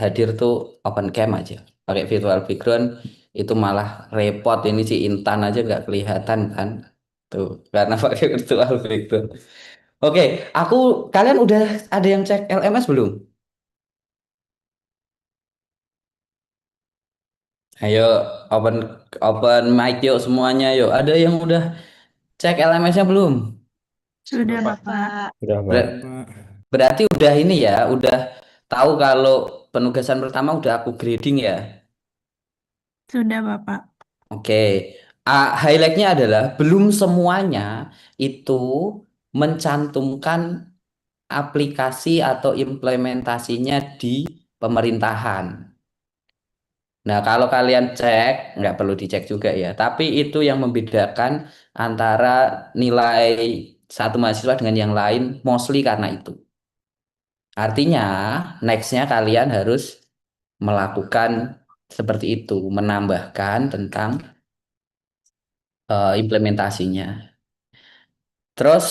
hadir tuh open cam aja. Pakai virtual background itu malah repot ini si Intan aja nggak kelihatan kan. Tuh, karena pakai virtual background. Oke, aku kalian udah ada yang cek LMS belum? Ayo open open mic yuk semuanya yuk. Ada yang udah cek LMS-nya belum? Sudah, Bapak, Bapak. udah Ber- banget, Pak. berarti udah ini ya, udah tahu kalau penugasan pertama udah aku grading ya. Sudah, Bapak. Oke, highlightnya adalah belum semuanya itu mencantumkan aplikasi atau implementasinya di pemerintahan. Nah, kalau kalian cek, nggak perlu dicek juga ya, tapi itu yang membedakan antara nilai satu mahasiswa dengan yang lain, mostly karena itu. Artinya, nextnya kalian harus melakukan seperti itu, menambahkan tentang implementasinya. Terus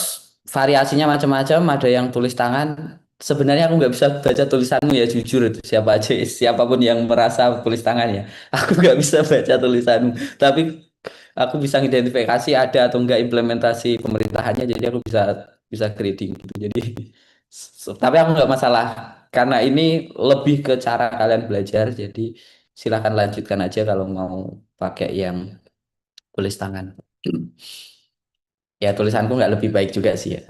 variasinya macam-macam, ada yang tulis tangan. Sebenarnya aku nggak bisa baca tulisanmu ya, jujur itu siapa aja, siapapun yang merasa tulis tangan ya. Aku nggak bisa baca tulisanmu, tapi aku bisa identifikasi ada atau enggak implementasi pemerintahannya, jadi aku bisa bisa grading gitu. Jadi, tapi aku nggak masalah karena ini lebih ke cara kalian belajar. Jadi silahkan lanjutkan aja kalau mau pakai yang tulis tangan. Ya tulisanku nggak lebih baik juga sih ya.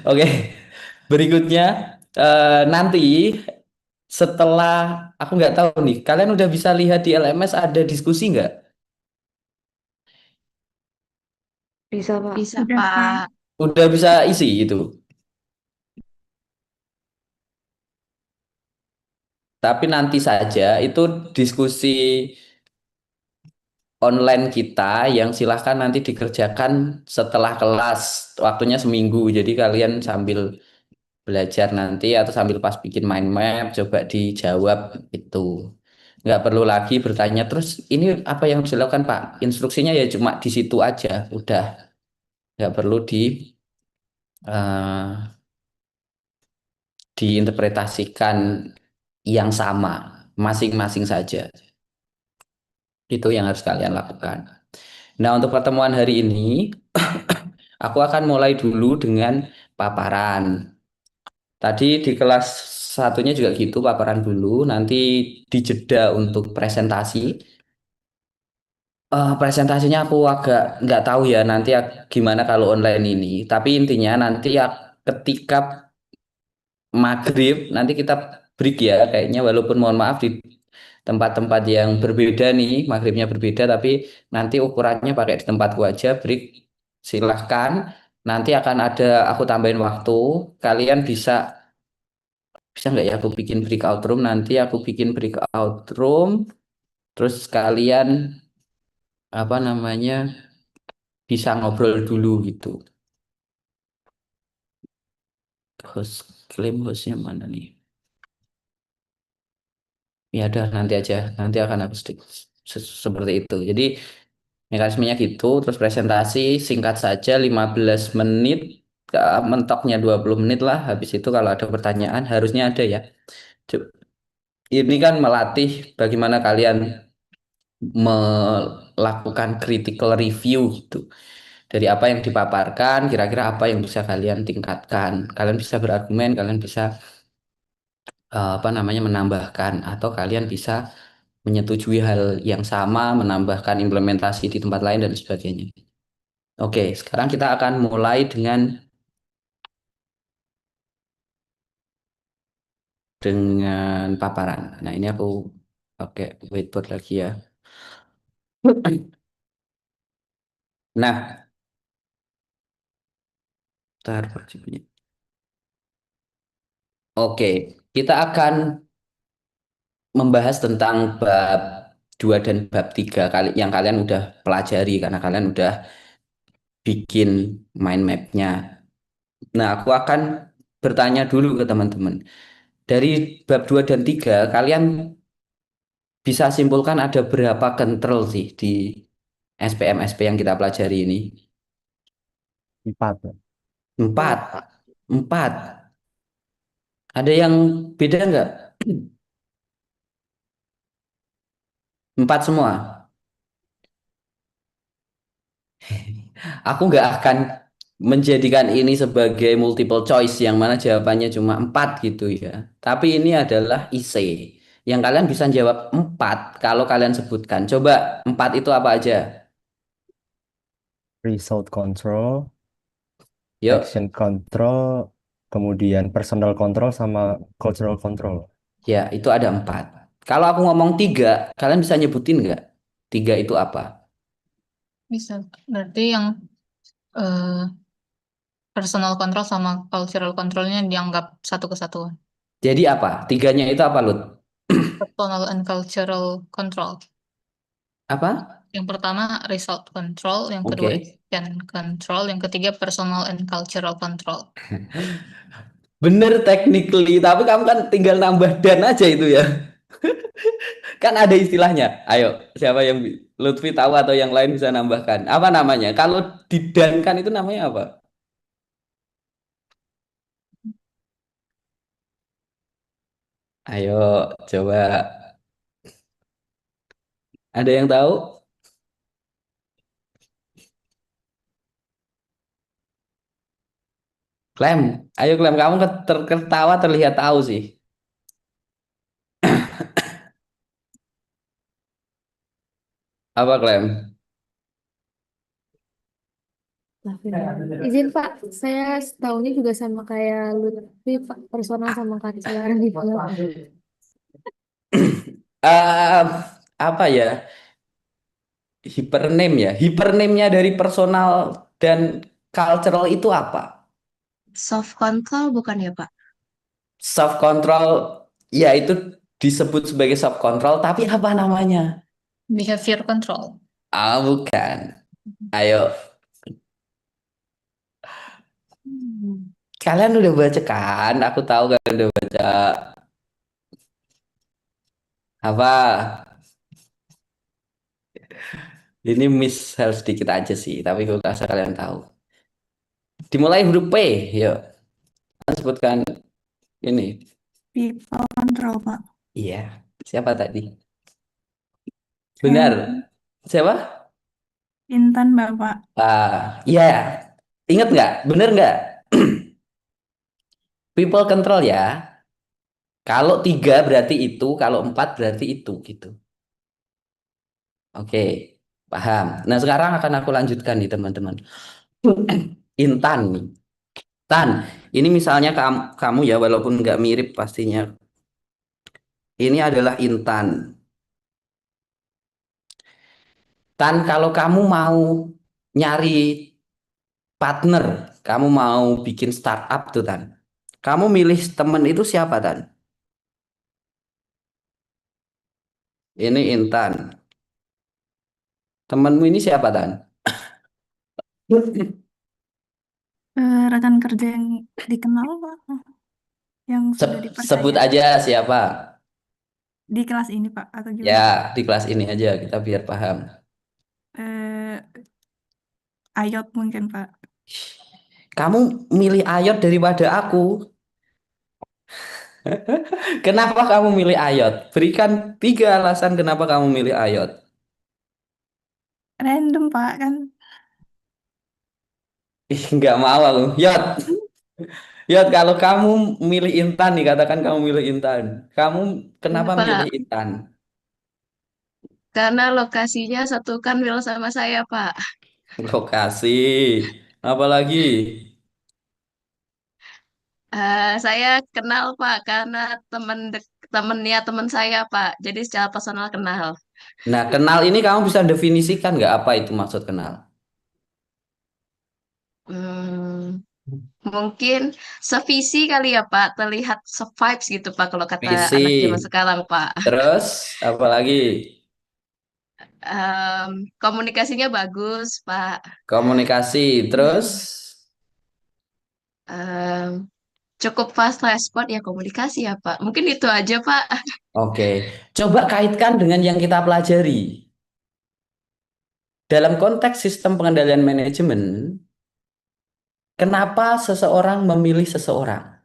Oke, berikutnya nanti setelah aku nggak tahu nih, kalian udah bisa lihat di LMS ada diskusi nggak? Bisa, Pak. Bisa, Sudah, Pak. Pak. Udah bisa isi itu. Tapi nanti saja itu diskusi online kita yang silahkan nanti dikerjakan setelah kelas, waktunya seminggu. Jadi kalian sambil belajar nanti atau sambil pas bikin mind map coba dijawab itu. Nggak perlu lagi bertanya terus ini apa yang harus dilakukan Pak? Instruksinya ya cuma di situ aja, udah nggak perlu eh, diinterpretasikan yang sama, masing-masing saja. Itu yang harus kalian lakukan. Nah, untuk pertemuan hari ini, aku akan mulai dulu dengan paparan. Tadi di kelas satunya juga gitu, paparan dulu, nanti dijeda untuk presentasi. Presentasinya aku agak nggak tahu ya nanti gimana kalau online ini. Tapi intinya nanti ketika maghrib nanti kita break ya kayaknya walaupun mohon maaf di tempat-tempat yang berbeda nih maghribnya berbeda tapi nanti ukurannya pakai di tempatku aja break silahkan nanti akan ada aku tambahin waktu kalian bisa bisa nggak ya aku bikin breakout room nanti aku bikin breakout room terus kalian apa namanya bisa ngobrol dulu gitu host klaim hostnya mana nih ya udah nanti aja nanti akan aku seperti itu jadi mekanismenya gitu terus presentasi singkat saja 15 menit mentoknya 20 menit lah habis itu kalau ada pertanyaan harusnya ada ya Coba- ini kan melatih bagaimana kalian melakukan critical review gitu dari apa yang dipaparkan kira-kira apa yang bisa kalian tingkatkan kalian bisa berargumen kalian bisa apa namanya menambahkan atau kalian bisa menyetujui hal yang sama, menambahkan implementasi di tempat lain dan sebagainya. Oke, sekarang kita akan mulai dengan paparan. Nah, ini aku pakai whiteboard lagi ya. Nah, tar wajibnya. Oke, kita akan membahas tentang bab 2 dan bab 3 kali yang kalian udah pelajari karena kalian udah bikin mind map-nya. Nah, aku akan bertanya dulu ke teman-teman. Dari bab 2 dan 3 kalian bisa simpulkan ada berapa kentrel sih di SPM SP yang kita pelajari ini? Empat, Pak. Empat. Empat. Ada yang beda nggak? Empat semua. Aku nggak akan menjadikan ini sebagai multiple choice yang mana jawabannya cuma empat gitu ya. Tapi ini adalah IC yang kalian bisa jawab empat kalau kalian sebutkan. Coba empat itu apa aja? Result control, Yuk, action control, kemudian personal control sama cultural control. ya itu ada empat. Kalau aku ngomong tiga, kalian bisa nyebutin nggak? Tiga itu apa? Bisa. Berarti yang eh, personal control sama cultural controlnya dianggap satu kesatuan. Jadi apa? Tiganya itu apa, Lut? Personal and cultural control. Apa? Yang pertama result control, yang kedua Oke. action control, yang ketiga personal and cultural control. Bener technically, tapi kamu kan tinggal nambah dan aja itu ya. Kan ada istilahnya. Ayo, siapa yang Lutfi tahu atau yang lain bisa nambahkan? Apa namanya? Kalau didankan itu namanya apa? Ayo, coba. Ada yang tahu? Klem. Ayo Klem, kamu terketawa terlihat tahu sih. Apa Klem? Izin Pak, saya setahunnya juga sama kayak Lutfi Pak, personal sama kanselar gitu. Eh, apa ya? Hypername ya. Hypername-nya dari personal dan cultural itu apa? Soft control bukan ya, Pak? Soft control, ya itu disebut sebagai soft control, tapi apa namanya? Behavior control. Ah, bukan. Ayo, kalian udah baca kan? Aku tahu kalian udah baca. Apa? Ini miss harus sedikit aja sih, tapi gue rasa kalian tahu. Dimulai huruf P, yuk. Sebutkan ini. People control, Pak. Iya, siapa tadi? Saya Benar. Siapa? Intan, Bapak. Iya. Ingat nggak? Bener nggak? People control ya. Kalau tiga berarti itu, kalau empat berarti itu gitu. Oke, paham. Nah, sekarang akan aku lanjutkan nih teman-teman. Intan nih. Tan, ini misalnya kamu ya, walaupun nggak mirip pastinya. Ini adalah Intan. Tan, kalau kamu mau nyari partner, kamu mau bikin startup tuh Tan. Kamu milih temen itu siapa Tan? Ini Intan. Temenmu ini siapa Tan? Rekan kerja yang dikenal, Pak. Yang sudah Sebut dipercaya aja siapa. di kelas ini, Pak. Atau Ya, gimana? di kelas ini aja kita biar paham. Eh, Ayot mungkin, Pak. Kamu milih Ayot daripada aku. Kenapa kamu milih Ayot? Berikan tiga alasan kenapa kamu milih Ayot. Random, Pak. Kan Ih, nggak mau aku. Yot, Yot, kalau kamu milih Intan nih, katakan kamu milih Intan. Kamu Iya, kenapa milih Pak. Intan? Karena lokasinya satu kanwil sama saya, Pak. Lokasi. Apalagi? Saya kenal, Pak, karena temennya teman saya, Pak. Jadi secara personal kenal. Nah, kenal ini kamu bisa definisikan nggak apa itu maksud kenal? Hmm, mungkin sevisi kali ya, Pak. Terlihat se-vibes gitu, Pak, kalau kata Visi. anak zaman sekarang, Pak. Terus, apalagi? Komunikasinya bagus, Pak. Komunikasi. Terus? Em, Cukup fast respon ya komunikasi ya, Pak. Mungkin itu aja, Pak. Oke. Coba kaitkan dengan yang kita pelajari. Dalam konteks sistem pengendalian manajemen, kenapa seseorang memilih seseorang?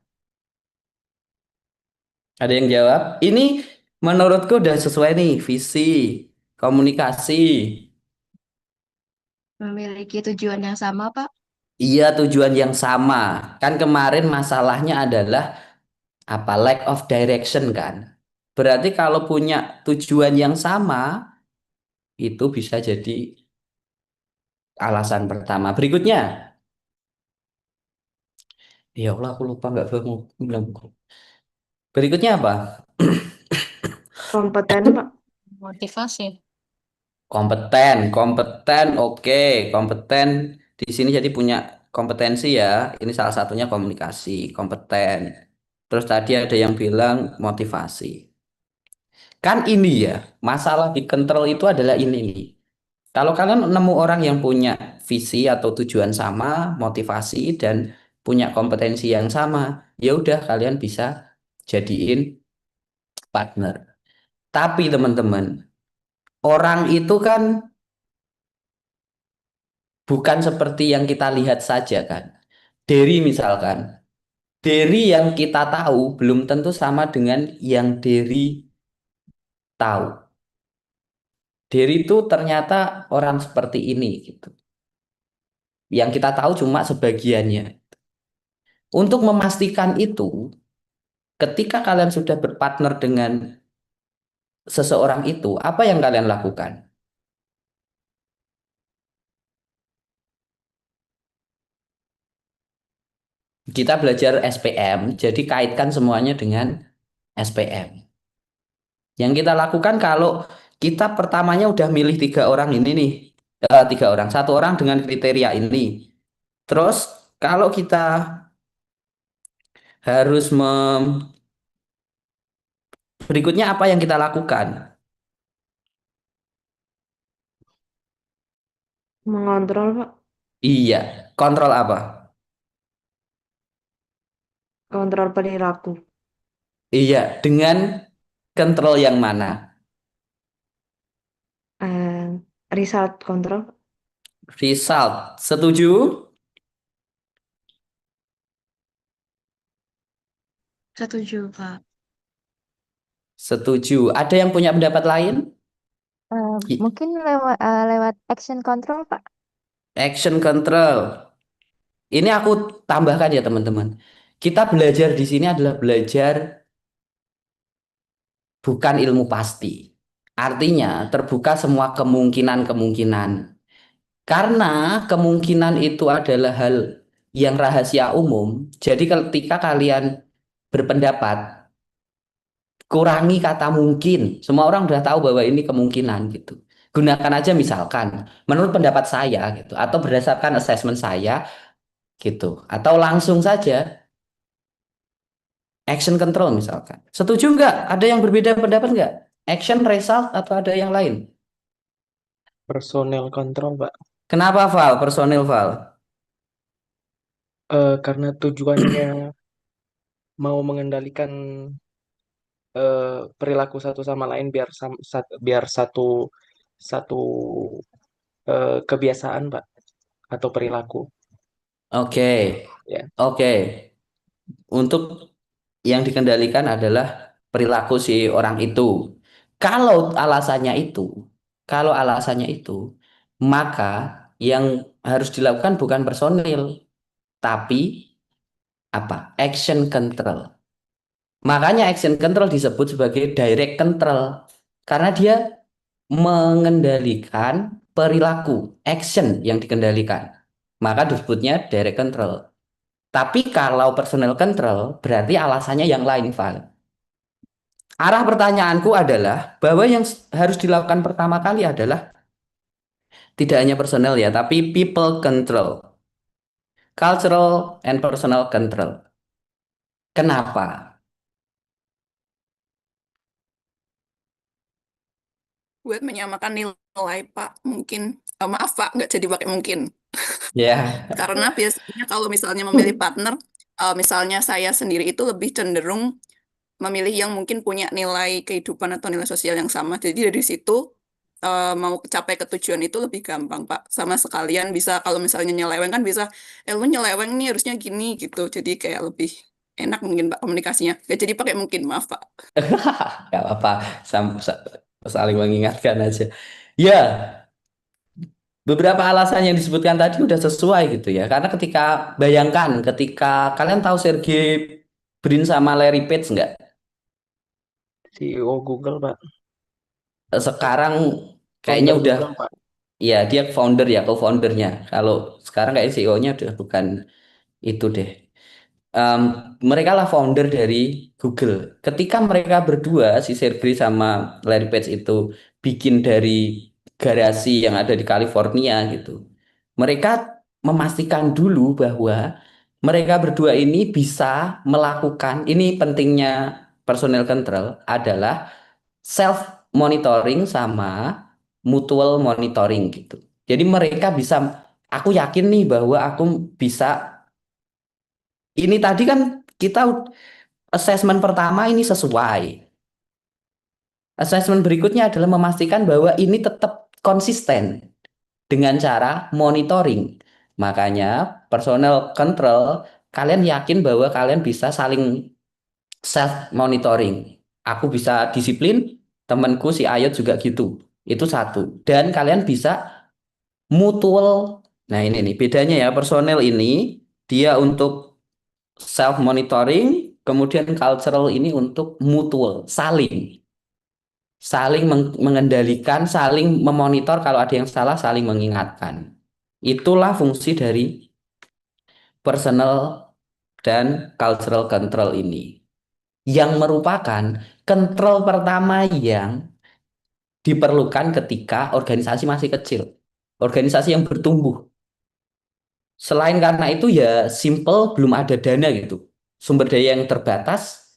Ada yang jawab? Ini menurutku udah sesuai nih, visi. Komunikasi. Memiliki tujuan yang sama, Pak. Iya, tujuan yang sama. Kan kemarin masalahnya adalah apa? Lack of direction kan. Berarti kalau punya tujuan yang sama, itu bisa jadi alasan pertama. Berikutnya. Ya Allah, aku lupa nggak mau bilang. Berikutnya apa? Kompeten, Pak. Motivasi. Kompeten, kompeten, oke, kompeten di sini jadi punya kompetensi ya. Ini salah satunya komunikasi, kompeten. Terus tadi ada yang bilang motivasi. Kan ini ya, masalah di control itu adalah ini nih. Kalau kalian nemu orang yang punya visi atau tujuan sama, motivasi dan punya kompetensi yang sama, ya udah kalian bisa jadiin partner. Tapi teman-teman, orang itu kan bukan seperti yang kita lihat saja kan. Dari misalkan, dari yang kita tahu belum tentu sama dengan yang Derry tahu. Derry itu ternyata orang seperti ini gitu. Yang kita tahu cuma sebagiannya. Untuk memastikan itu, ketika kalian sudah berpartner dengan seseorang itu, apa yang kalian lakukan? Kita belajar SPM, jadi kaitkan semuanya dengan SPM. Yang kita lakukan kalau kita pertamanya udah milih 3 orang ini nih, 3 orang, 1 orang dengan kriteria ini. Terus kalau kita harus berikutnya apa yang kita lakukan? Mengontrol, Pak. Iya, kontrol apa? Kontrol perilaku. Iya, dengan kontrol yang mana? And result control. Result, setuju? Setuju, Pak. Setuju. Ada yang punya pendapat lain? Mungkin lewat action control, Pak. Action control. Ini aku tambahkan ya teman-teman. Kita belajar di sini adalah belajar bukan ilmu pasti. Artinya terbuka semua kemungkinan-kemungkinan. Karena kemungkinan itu adalah hal yang rahasia umum. Jadi ketika kalian berpendapat, kurangi kata mungkin. Semua orang udah tahu bahwa ini kemungkinan gitu. Gunakan aja misalkan, menurut pendapat saya gitu, atau berdasarkan assessment saya gitu, atau langsung saja action control misalkan. Setuju nggak? Ada yang berbeda pendapat nggak? Action, result, atau ada yang lain? Personel kontrol, Pak. Kenapa Val? Personil Val? Karena tujuannya mau mengendalikan perilaku satu sama lain biar satu satu kebiasaan, Pak, atau perilaku. Oke, Ya. oke. Untuk yang dikendalikan adalah perilaku si orang itu. Kalau alasannya itu, kalau alasannya itu, maka yang harus dilakukan bukan personil, tapi apa? Action control. Makanya action control disebut sebagai direct control karena dia mengendalikan perilaku, action yang dikendalikan. Maka disebutnya direct control. Tapi kalau personal control berarti alasannya yang lain, Val. Arah pertanyaanku adalah bahwa yang harus dilakukan pertama kali adalah tidak hanya personal ya, tapi people control, cultural and personal control. Kenapa? Buat menyamakan nilai, Pak. Mungkin, maaf Pak, nggak jadi pakai mungkin. Ya, Karena biasanya kalau misalnya memilih partner, misalnya saya sendiri itu lebih cenderung memilih yang mungkin punya nilai kehidupan atau nilai sosial yang sama. Jadi dari situ mau capai ke tujuan itu lebih gampang, Pak. Sama sekalian bisa kalau misalnya nyeleweng kan bisa, lu nyeleweng nih harusnya gini gitu. Jadi kayak lebih enak mungkin Pak komunikasinya. Nggak jadi pakai mungkin, maaf Pak. nggak apa-apa. saling mengingatkan aja. Ya, beberapa alasan yang disebutkan tadi udah sesuai gitu ya. Karena bayangkan ketika kalian tahu Sergey Brin sama Larry Page nggak? CEO Google, Pak. Sekarang kayaknya Founder udah, Google, Pak. ya dia founder ya, co-foundernya. Kalau sekarang kayak CEO-nya udah bukan itu deh. Em, Mereka lah founder dari Google. Ketika mereka berdua, si Sergey sama Larry Page itu bikin dari garasi yang ada di California gitu. Mereka memastikan dulu bahwa mereka berdua ini bisa melakukan, ini pentingnya personal control adalah self monitoring sama mutual monitoring gitu. Jadi mereka bisa, aku yakin nih bahwa aku bisa, ini tadi kan kita assessment pertama ini sesuai. Assessment berikutnya adalah memastikan bahwa ini tetap konsisten dengan cara monitoring. Makanya personal control, kalian yakin bahwa kalian bisa saling self monitoring. Aku bisa disiplin, temanku si Ayot juga gitu. Itu satu. Dan kalian bisa mutual. Nah, ini nih bedanya ya, personel ini dia untuk self monitoring, kemudian cultural ini untuk mutual, saling mengendalikan, saling memonitor kalau ada yang salah, saling mengingatkan. Itulah fungsi dari personal dan cultural control ini, yang merupakan kontrol pertama yang diperlukan ketika organisasi masih kecil, organisasi yang bertumbuh. Selain karena itu ya simple, belum ada dana gitu, sumber daya yang terbatas,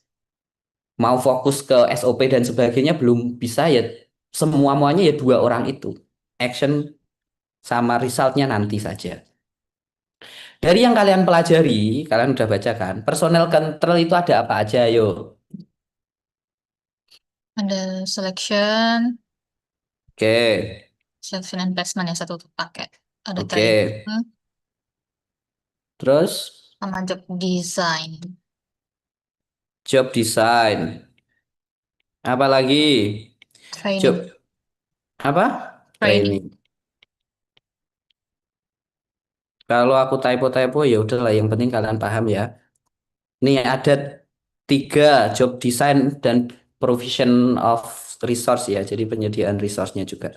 mau fokus ke SOP dan sebagainya belum bisa ya, semua-muanya ya dua orang itu, action sama resultnya nanti saja. Dari yang kalian pelajari, kalian udah baca kan, personal control itu ada apa aja, yo? Ada selection Oke, and placement ya, satu tuh pakai. Ada oke. training Terus sama job design. job design, apa lagi? Job Training. apa? Training. Training. Kalau aku typo-typo ya udahlah, yang penting kalian paham ya. Nih ada 3, job design dan provision of resource ya, jadi penyediaan resource-nya juga.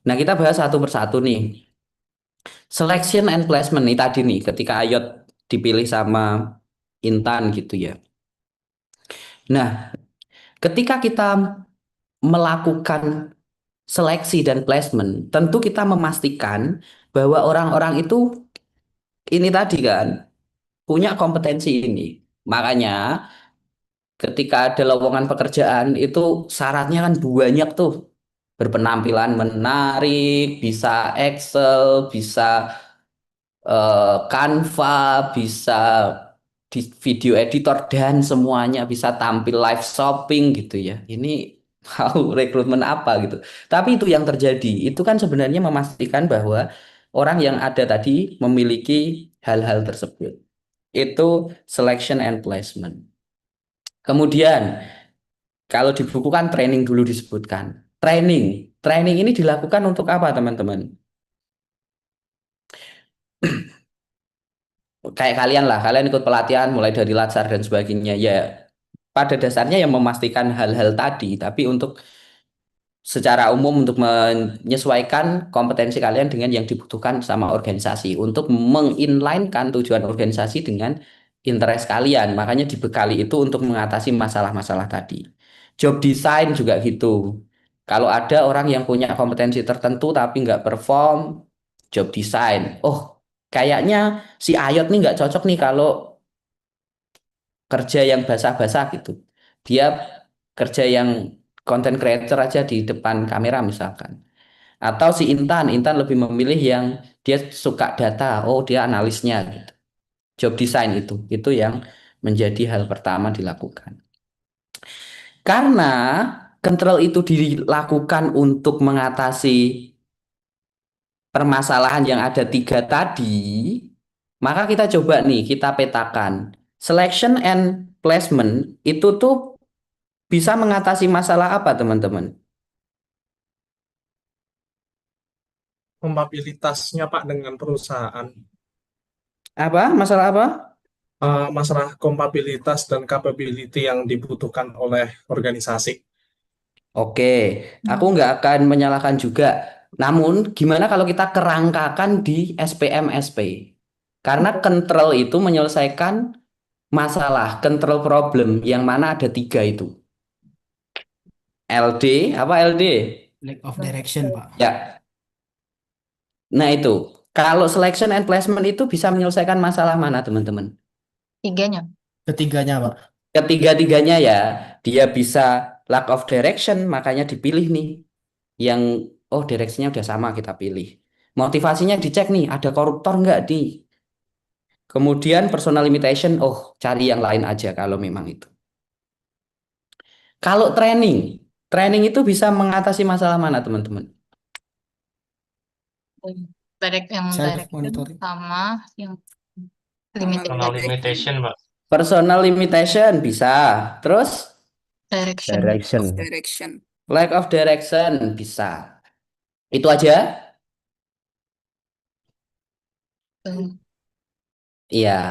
Nah, kita bahas satu persatu nih. Selection and placement nih tadi nih, ketika Ayot dipilih sama Intan gitu ya. Nah, ketika kita melakukan seleksi dan placement, tentu kita memastikan bahwa orang-orang itu ini tadi kan punya kompetensi ini. Makanya ketika ada lowongan pekerjaan itu syaratnya kan banyak tuh. Berpenampilan menarik, bisa Excel, bisa Canva, bisa di video editor dan semuanya, bisa tampil live shopping gitu ya. Ini mau rekrutmen apa gitu. Tapi itu yang terjadi. Itu kan sebenarnya memastikan bahwa orang yang ada tadi memiliki hal-hal tersebut. Itu selection and placement. Kemudian kalau di buku kan training dulu disebutkan. Training. Training ini dilakukan untuk apa, teman-teman? Kayak kalian lah, kalian ikut pelatihan mulai dari latsar dan sebagainya. Ya, pada dasarnya yang memastikan hal-hal tadi, tapi untuk secara umum untuk menyesuaikan kompetensi kalian dengan yang dibutuhkan sama organisasi untuk menginlinekan tujuan organisasi dengan interest kalian. Makanya dibekali itu untuk mengatasi masalah-masalah tadi. Job design juga gitu. Kalau ada orang yang punya kompetensi tertentu tapi nggak perform, job design. Oh, kayaknya si Ayot nih nggak cocok nih kalau kerja yang basah-basah gitu. Dia kerja yang content creator aja di depan kamera misalkan. Atau si Intan lebih memilih yang dia suka data, oh dia analisnya gitu. Job design itu yang menjadi hal pertama dilakukan. Karena control itu dilakukan untuk mengatasi permasalahan yang ada 3 tadi, maka kita coba nih, kita petakan. Selection and placement itu tuh bisa mengatasi masalah apa, teman-teman? kompatibilitasnya Pak dengan perusahaan. Apa? Masalah apa? Masalah kompatibilitas dan capability yang dibutuhkan oleh organisasi. Oke, aku nggak akan menyalahkan juga. Namun, gimana kalau kita kerangkakan di SPMSP? Karena control itu menyelesaikan masalah, control problem, yang mana ada 3 itu. LD, apa LD? Lack of direction, Pak. Ya, nah itu. Kalau selection and placement itu bisa menyelesaikan masalah mana, teman-teman? Tiganya. Ketiganya, Pak. Ketiga-tiganya ya, dia bisa lack of direction, makanya dipilih nih. Yang, oh direksinya udah sama, kita pilih. Motivasinya dicek nih, ada koruptor nggak nih? Kemudian personal limitation, oh cari yang lain aja kalau memang itu. Kalau training itu bisa mengatasi masalah mana, teman-teman? Yang Self direction monitoring. sama yang Personal limited limitation, Pak. Personal limitation bisa. Terus direction. Direction. Direction. lack of direction bisa. Itu aja? Iya.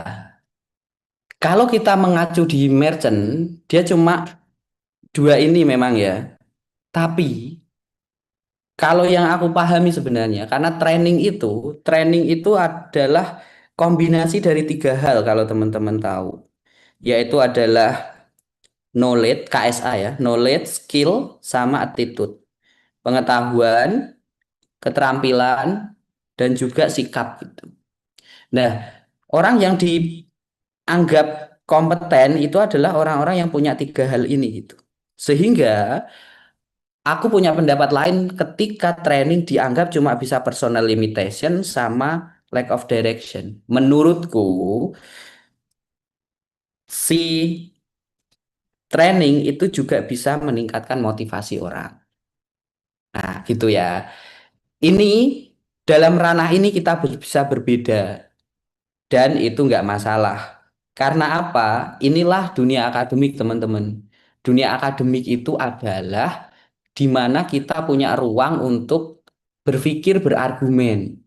Kalau kita mengacu di merchant, dia cuma 2 ini memang ya. Tapi kalau yang aku pahami sebenarnya, karena training itu adalah kombinasi dari 3 hal kalau teman-teman tahu. Yaitu adalah knowledge, KSA ya, knowledge, skill, sama attitude. Pengetahuan, keterampilan, dan juga sikap gitu. Nah, orang yang dianggap kompeten itu adalah orang-orang yang punya 3 hal ini gitu. Sehingga aku punya pendapat lain ketika training dianggap cuma bisa personal limitation sama lack of direction. Menurutku si training itu juga bisa meningkatkan motivasi orang. Nah, gitu ya. Ini dalam ranah ini kita bisa berbeda dan itu nggak masalah. Karena apa? Inilah dunia akademik, teman-teman. Dunia akademik itu adalah di mana kita punya ruang untuk berpikir berargumen.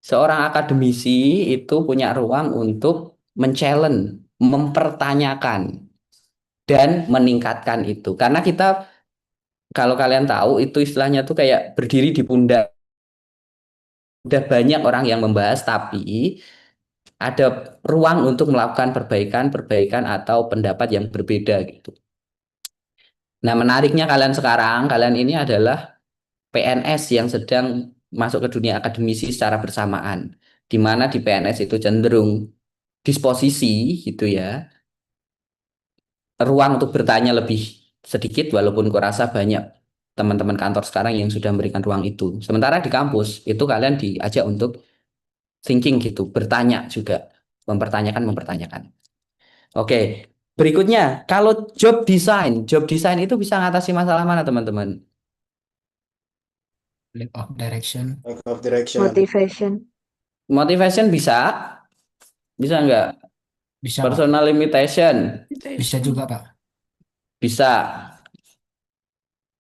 Seorang akademisi itu punya ruang untuk men-challenge, mempertanyakan, dan meningkatkan itu. Karena kita, kalau kalian tahu, itu istilahnya tuh kayak berdiri di pundak. Udah banyak orang yang membahas, tapi ada ruang untuk melakukan perbaikan atau pendapat yang berbeda gitu. Nah, menariknya kalian ini adalah PNS yang sedang masuk ke dunia akademisi secara bersamaan, di mana di PNS itu cenderung disposisi gitu ya, ruang untuk bertanya lebih sedikit, walaupun kurasa banyak teman-teman kantor sekarang yang sudah memberikan ruang itu. Sementara di kampus itu kalian diajak untuk thinking gitu, bertanya juga, mempertanyakan. Oke, berikutnya kalau job design itu bisa mengatasi masalah mana, teman-teman? Lack of direction. Lack of direction. Motivation. Motivation bisa nggak? Bisa, Pak. Personal limitation Bisa juga, Pak. bisa.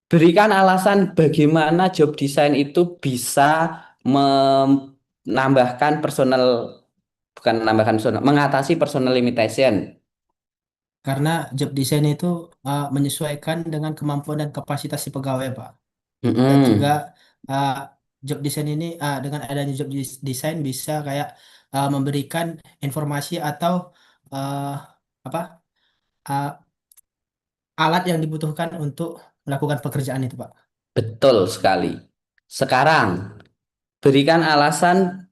Berikan alasan bagaimana job design itu bisa menambahkan mengatasi personal limitation. Karena job design itu menyesuaikan dengan kemampuan dan kapasitas si pegawai, Pak. Dan Mm-mm. juga job design ini dengan adanya job design bisa kayak memberikan informasi atau apa alat yang dibutuhkan untuk melakukan pekerjaan itu, Pak. Betul sekali. Sekarang berikan alasan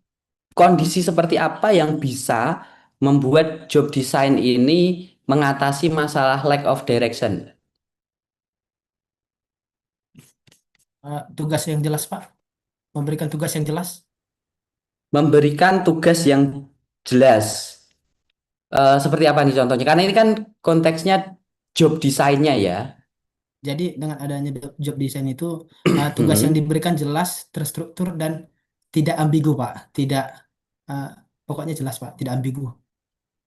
kondisi seperti apa yang bisa membuat job design ini mengatasi masalah lack of direction. Tugas yang jelas, Pak. Memberikan tugas yang jelas. Memberikan tugas yang jelas. Seperti apa nih contohnya? Karena ini kan konteksnya job desainnya ya. Jadi dengan adanya job design itu tugas yang diberikan jelas, terstruktur dan tidak ambigu, Pak. Tidak pokoknya jelas, Pak. Tidak ambigu.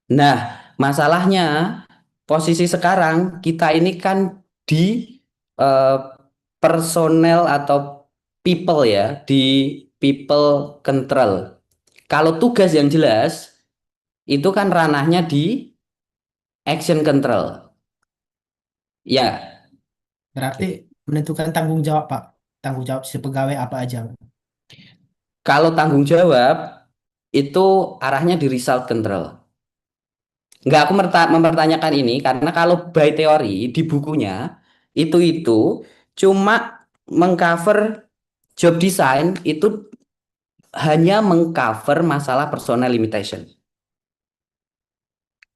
Nah, masalahnya posisi sekarang kita ini kan di personel atau people ya, di people control. Kalau tugas yang jelas itu kan ranahnya di action control. Ya, Berarti menentukan tanggung jawab, Pak. Tanggung jawab si pegawai apa aja. kalau tanggung jawab itu arahnya di result control. Enggak, aku mempertanyakan ini karena kalau by teori di bukunya itu cuma mengcover job design itu hanya mengcover masalah personal limitation.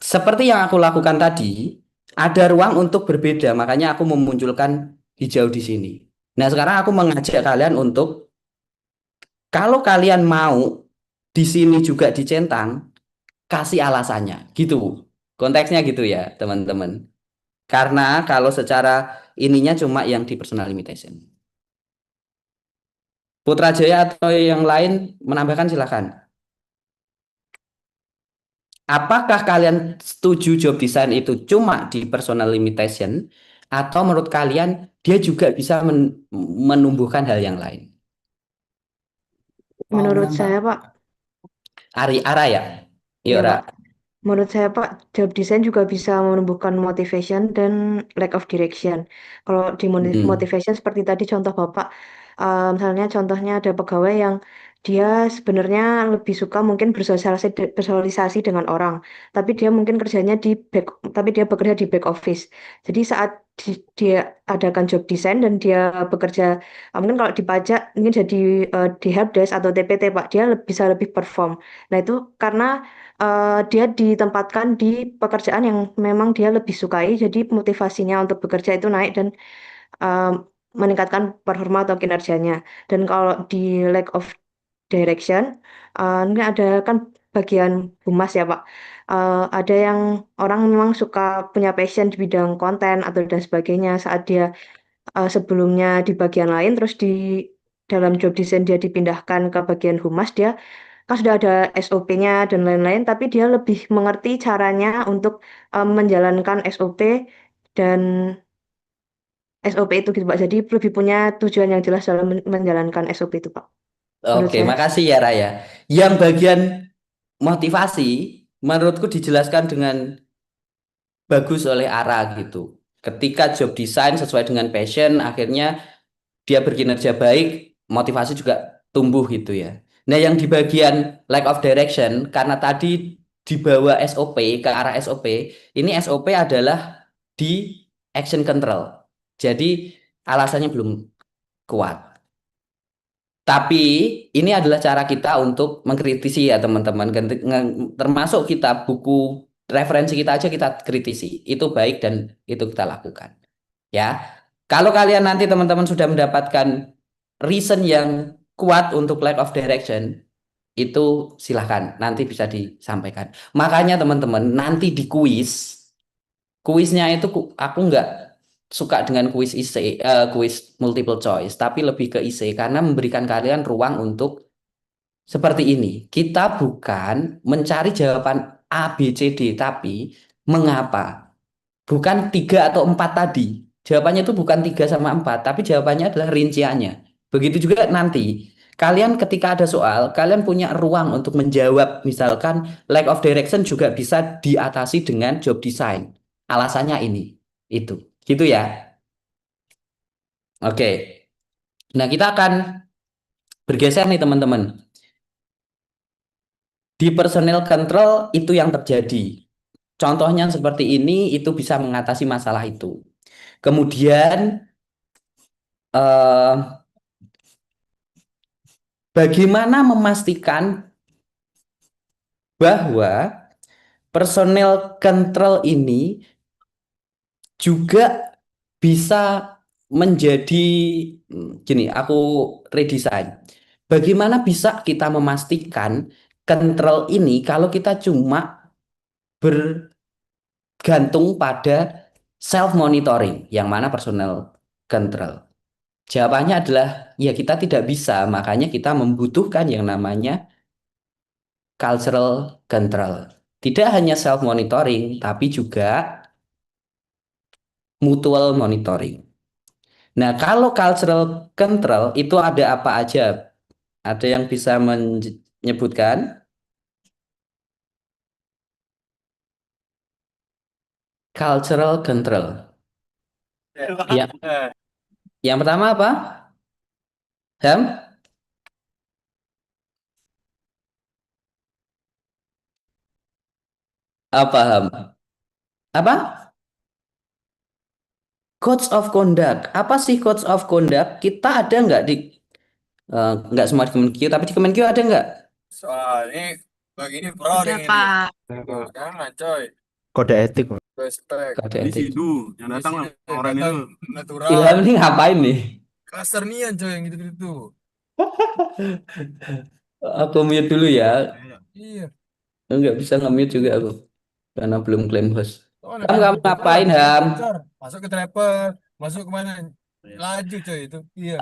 Seperti yang aku lakukan tadi, ada ruang untuk berbeda, makanya aku memunculkan hijau di sini. Nah, sekarang aku mengajak kalian untuk kalau kalian mau di sini juga dicentang, kasih alasannya, gitu. Konteksnya gitu ya, teman-teman. Karena kalau secara ininya cuma yang di personal limitation. Putrajaya atau yang lain menambahkan silakan. Apakah kalian setuju job design itu cuma di personal limitation atau menurut kalian dia juga bisa menumbuhkan hal yang lain? Mau Menurut menambah. saya, Pak, Ara ya? iya, Iya, Ra. Pak. Menurut saya, Pak, job design juga bisa menumbuhkan motivation dan lack of direction. Kalau di Hmm. motivation seperti tadi contoh Bapak, misalnya contohnya ada pegawai yang dia sebenarnya lebih suka mungkin bersosialisasi dengan orang, tapi dia mungkin kerjanya tapi dia bekerja di back office. Jadi saat dia adakan job design dan dia bekerja, mungkin kalau di pajak mungkin jadi di helpdesk atau TPT, Pak, dia bisa lebih perform. Nah itu karena dia ditempatkan di pekerjaan yang memang dia lebih sukai, jadi motivasinya untuk bekerja itu naik dan uh, meningkatkan performa atau kinerjanya. Dan kalau di lack of direction, ini ada kan bagian humas ya Pak. Ada yang orang memang suka punya passion di bidang konten atau dan sebagainya saat dia sebelumnya di bagian lain, terus di dalam job design dia dipindahkan ke bagian humas, dia kan sudah ada SOP-nya dan lain-lain, tapi dia lebih mengerti caranya untuk menjalankan SOP dan SOP itu gitu Pak. Jadi lebih punya tujuan yang jelas dalam menjalankan SOP itu Pak. Menurut Oke, saya. makasih ya Raya. Yang bagian motivasi menurutku dijelaskan dengan bagus oleh Ara gitu. Ketika job design sesuai dengan passion, akhirnya dia berkinerja baik, motivasi juga tumbuh gitu ya. Nah, yang di bagian lack of direction, karena tadi dibawa SOP ke arah SOP, ini SOP adalah di action control. Jadi alasannya belum kuat. Tapi ini adalah cara kita untuk mengkritisi ya teman-teman. Termasuk kita buku referensi kita aja kita kritisi. Itu baik dan itu kita lakukan. Ya, kalau kalian nanti teman-teman sudah mendapatkan reason yang kuat untuk lack of direction, itu silahkan nanti bisa disampaikan. Makanya teman-teman nanti di kuisnya itu aku nggak suka dengan kuis multiple choice, tapi lebih ke IC karena memberikan kalian ruang untuk seperti ini. Kita bukan mencari jawaban A, B, C, D, tapi mengapa? Bukan 3 atau 4 tadi. Jawabannya itu bukan 3 sama 4, tapi jawabannya adalah rinciannya. Begitu juga nanti, kalian ketika ada soal, kalian punya ruang untuk menjawab. Misalkan lack of direction juga bisa diatasi dengan job design. Alasannya ini, itu. Gitu ya. Oke. Nah, kita akan bergeser nih teman-teman. Di personal control itu yang terjadi. Contohnya seperti ini, itu bisa mengatasi masalah itu. Kemudian eh, bagaimana memastikan bahwa personal control ini juga bisa menjadi gini, aku redesign. Bagaimana bisa kita memastikan control ini kalau kita cuma bergantung pada self monitoring, yang mana personal control? Jawabannya adalah ya kita tidak bisa, makanya kita membutuhkan yang namanya cultural control. Tidak hanya self monitoring, tapi juga mutual monitoring. Nah, kalau cultural control itu ada apa aja? Ada yang bisa menyebutkan? Cultural control. Ya, yang pertama apa? Ham? Apa Ham? Apa? Codes of conduct. Apa sih codes of conduct? Kita ada nggak di nggak semua di Kemenkyu, tapi di Kemenkyu ada nggak? Soalnya begini bro Ada, ini. Pak. Jangan coy. Kode etik. Respect. Kode Di etik. situ yang datang orang itu natural. Ilham ini ngapain nih? Kasar nian coy yang gitu-gitu. Aku mute dulu ya. Iya. Nggak bisa nge-mute juga aku karena belum klaim host. Soalnya Kamu kan ngapain Ham? bocor. Masuk ke trapper, masuk kemana? Laju coy itu. Iya.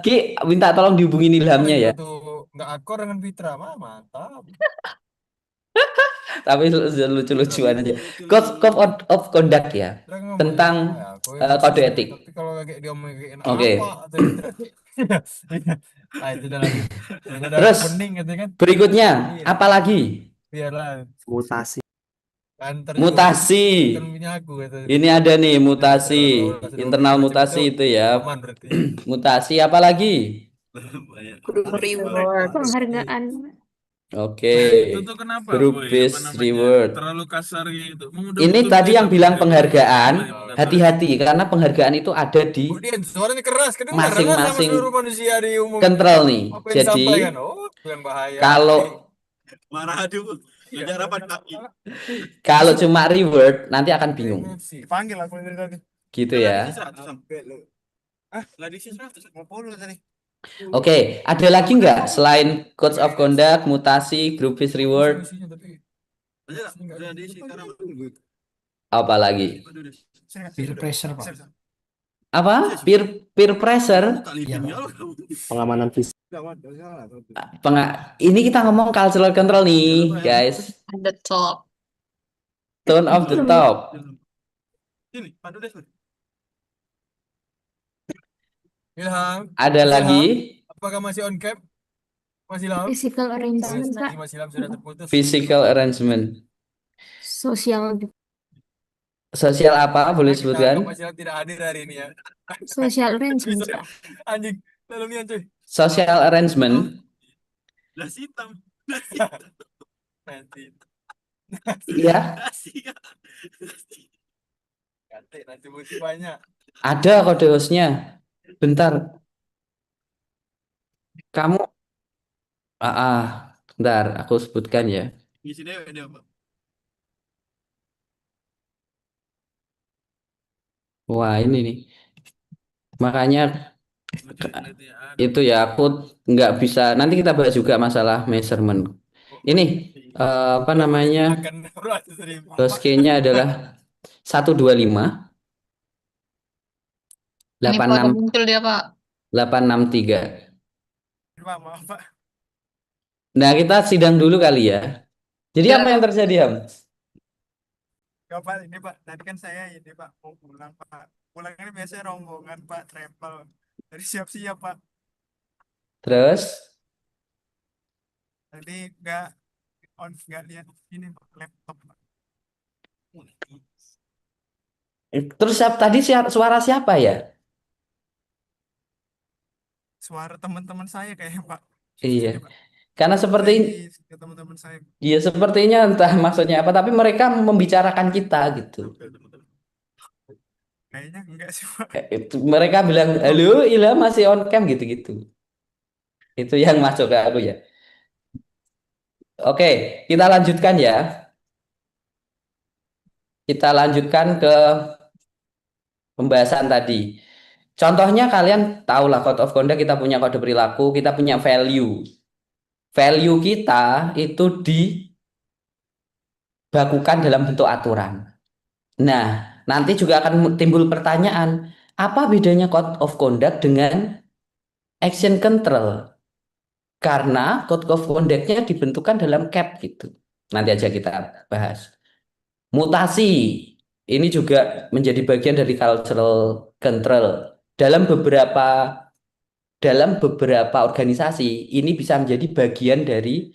Ki minta tolong dihubungin Ilhamnya ya. Tuh nggak akor dengan Fitra, mantap. Tapi lucu-lucuan aja. Code of conduct ya tentang kode etik. Tapi kalau lagi dia ngomongin Oke. apa? Nah, itu udah lagi. Udah Terus pening gitu kan. berikutnya Iya. apa lagi? Biarlah. Mutasi. Antar Mutasi. bukan punya aku gitu. Ini ada nih mutasi, internal mutasi itu ya. Aman berarti. Mutasi apa lagi? Reward. Penghargaan. Oke. Itu tuh kenapa? Group Boy? based Apa namanya? reward. Terlalu kasar gitu. Ini tadi yang bilang penghargaan, hati-hati karena penghargaan itu ada di Kemudian suaranya keras, kedengaran sama masing-masing seluruh manusia di umum. control nih. Apa yang Jadi disampaikan? Oh, bukan bahaya. kalau Marah aduh. Ngejar apa kaki? kalau cuma reward nanti akan bingung. Panggil aku dari tadi. Gitu ya. Ah, lagi sih 150 tadi. Oke, ada lagi nggak selain codes of conduct, mutasi, group based reward? Apa lagi? Peer pressure, Pak. Apa? Peer pressure? Iya, Pak. Pengamanan fisik. Ini kita ngomong cultural control nih, guys. Ada top. Tone of the top. Ini, Pak Dudes. Ilham. Ada lagi? Apakah masih on cam? Masih Ilham? Physical arrangement, Pak. Masih Ilham sudah terputus. Physical arrangement. Sosial. Sosial apa? Boleh sebutkan? Masih Ilham tidak hadir hari ini ya. Social arrangement, Pak. Anjing, lalu nian cuy. Social arrangement. Nasi hitam. Nanti. Iya. Nanti putih banyak. Ada kode hostnya. Bentar. Kamu. Bentar. Aku sebutkan ya. Ngisi dewe dia, Pak. Wah ini nih. Makanya itu ya aku nggak bisa. Nanti kita bahas juga masalah measurement. Ini apa namanya? Host key-nya adalah 125 Ini pada muncul dia, Pak. 863. Pak, maaf, Pak. Nah, kita sidang dulu kali ya. Jadi Ya. apa yang terjadi, Ham? Enggak, Pak, ini Pak, tadi kan saya ini Pak mau pulang Pak. Pulang ini biasanya rombongan Pak, travel. Jadi siap-siap Pak. Terus? Tadi nggak lihat ini Pak, laptop Pak. Terus tadi suara siapa ya? Suara teman-teman saya kayaknya Pak. Iya. Karena seperti Ke teman-teman saya. ya sepertinya entah maksudnya apa, tapi mereka membicarakan kita gitu. Kayaknya enggak sih Pak. Mereka bilang, halo Ilham masih on cam gitu-gitu. Itu yang masuk ke aku ya. Oke, kita lanjutkan ya. Kita lanjutkan ke pembahasan tadi. Contohnya kalian tahulah code of conduct, kita punya kode perilaku, kita punya value. Value kita itu dibakukan dalam bentuk aturan. Nah, nanti juga akan timbul pertanyaan, apa bedanya code of conduct dengan action control? Karena code of conduct-nya dibentukkan dalam CAP gitu. Nanti aja kita bahas. Mutasi, ini juga menjadi bagian dari cultural control. dalam beberapa organisasi ini bisa menjadi bagian dari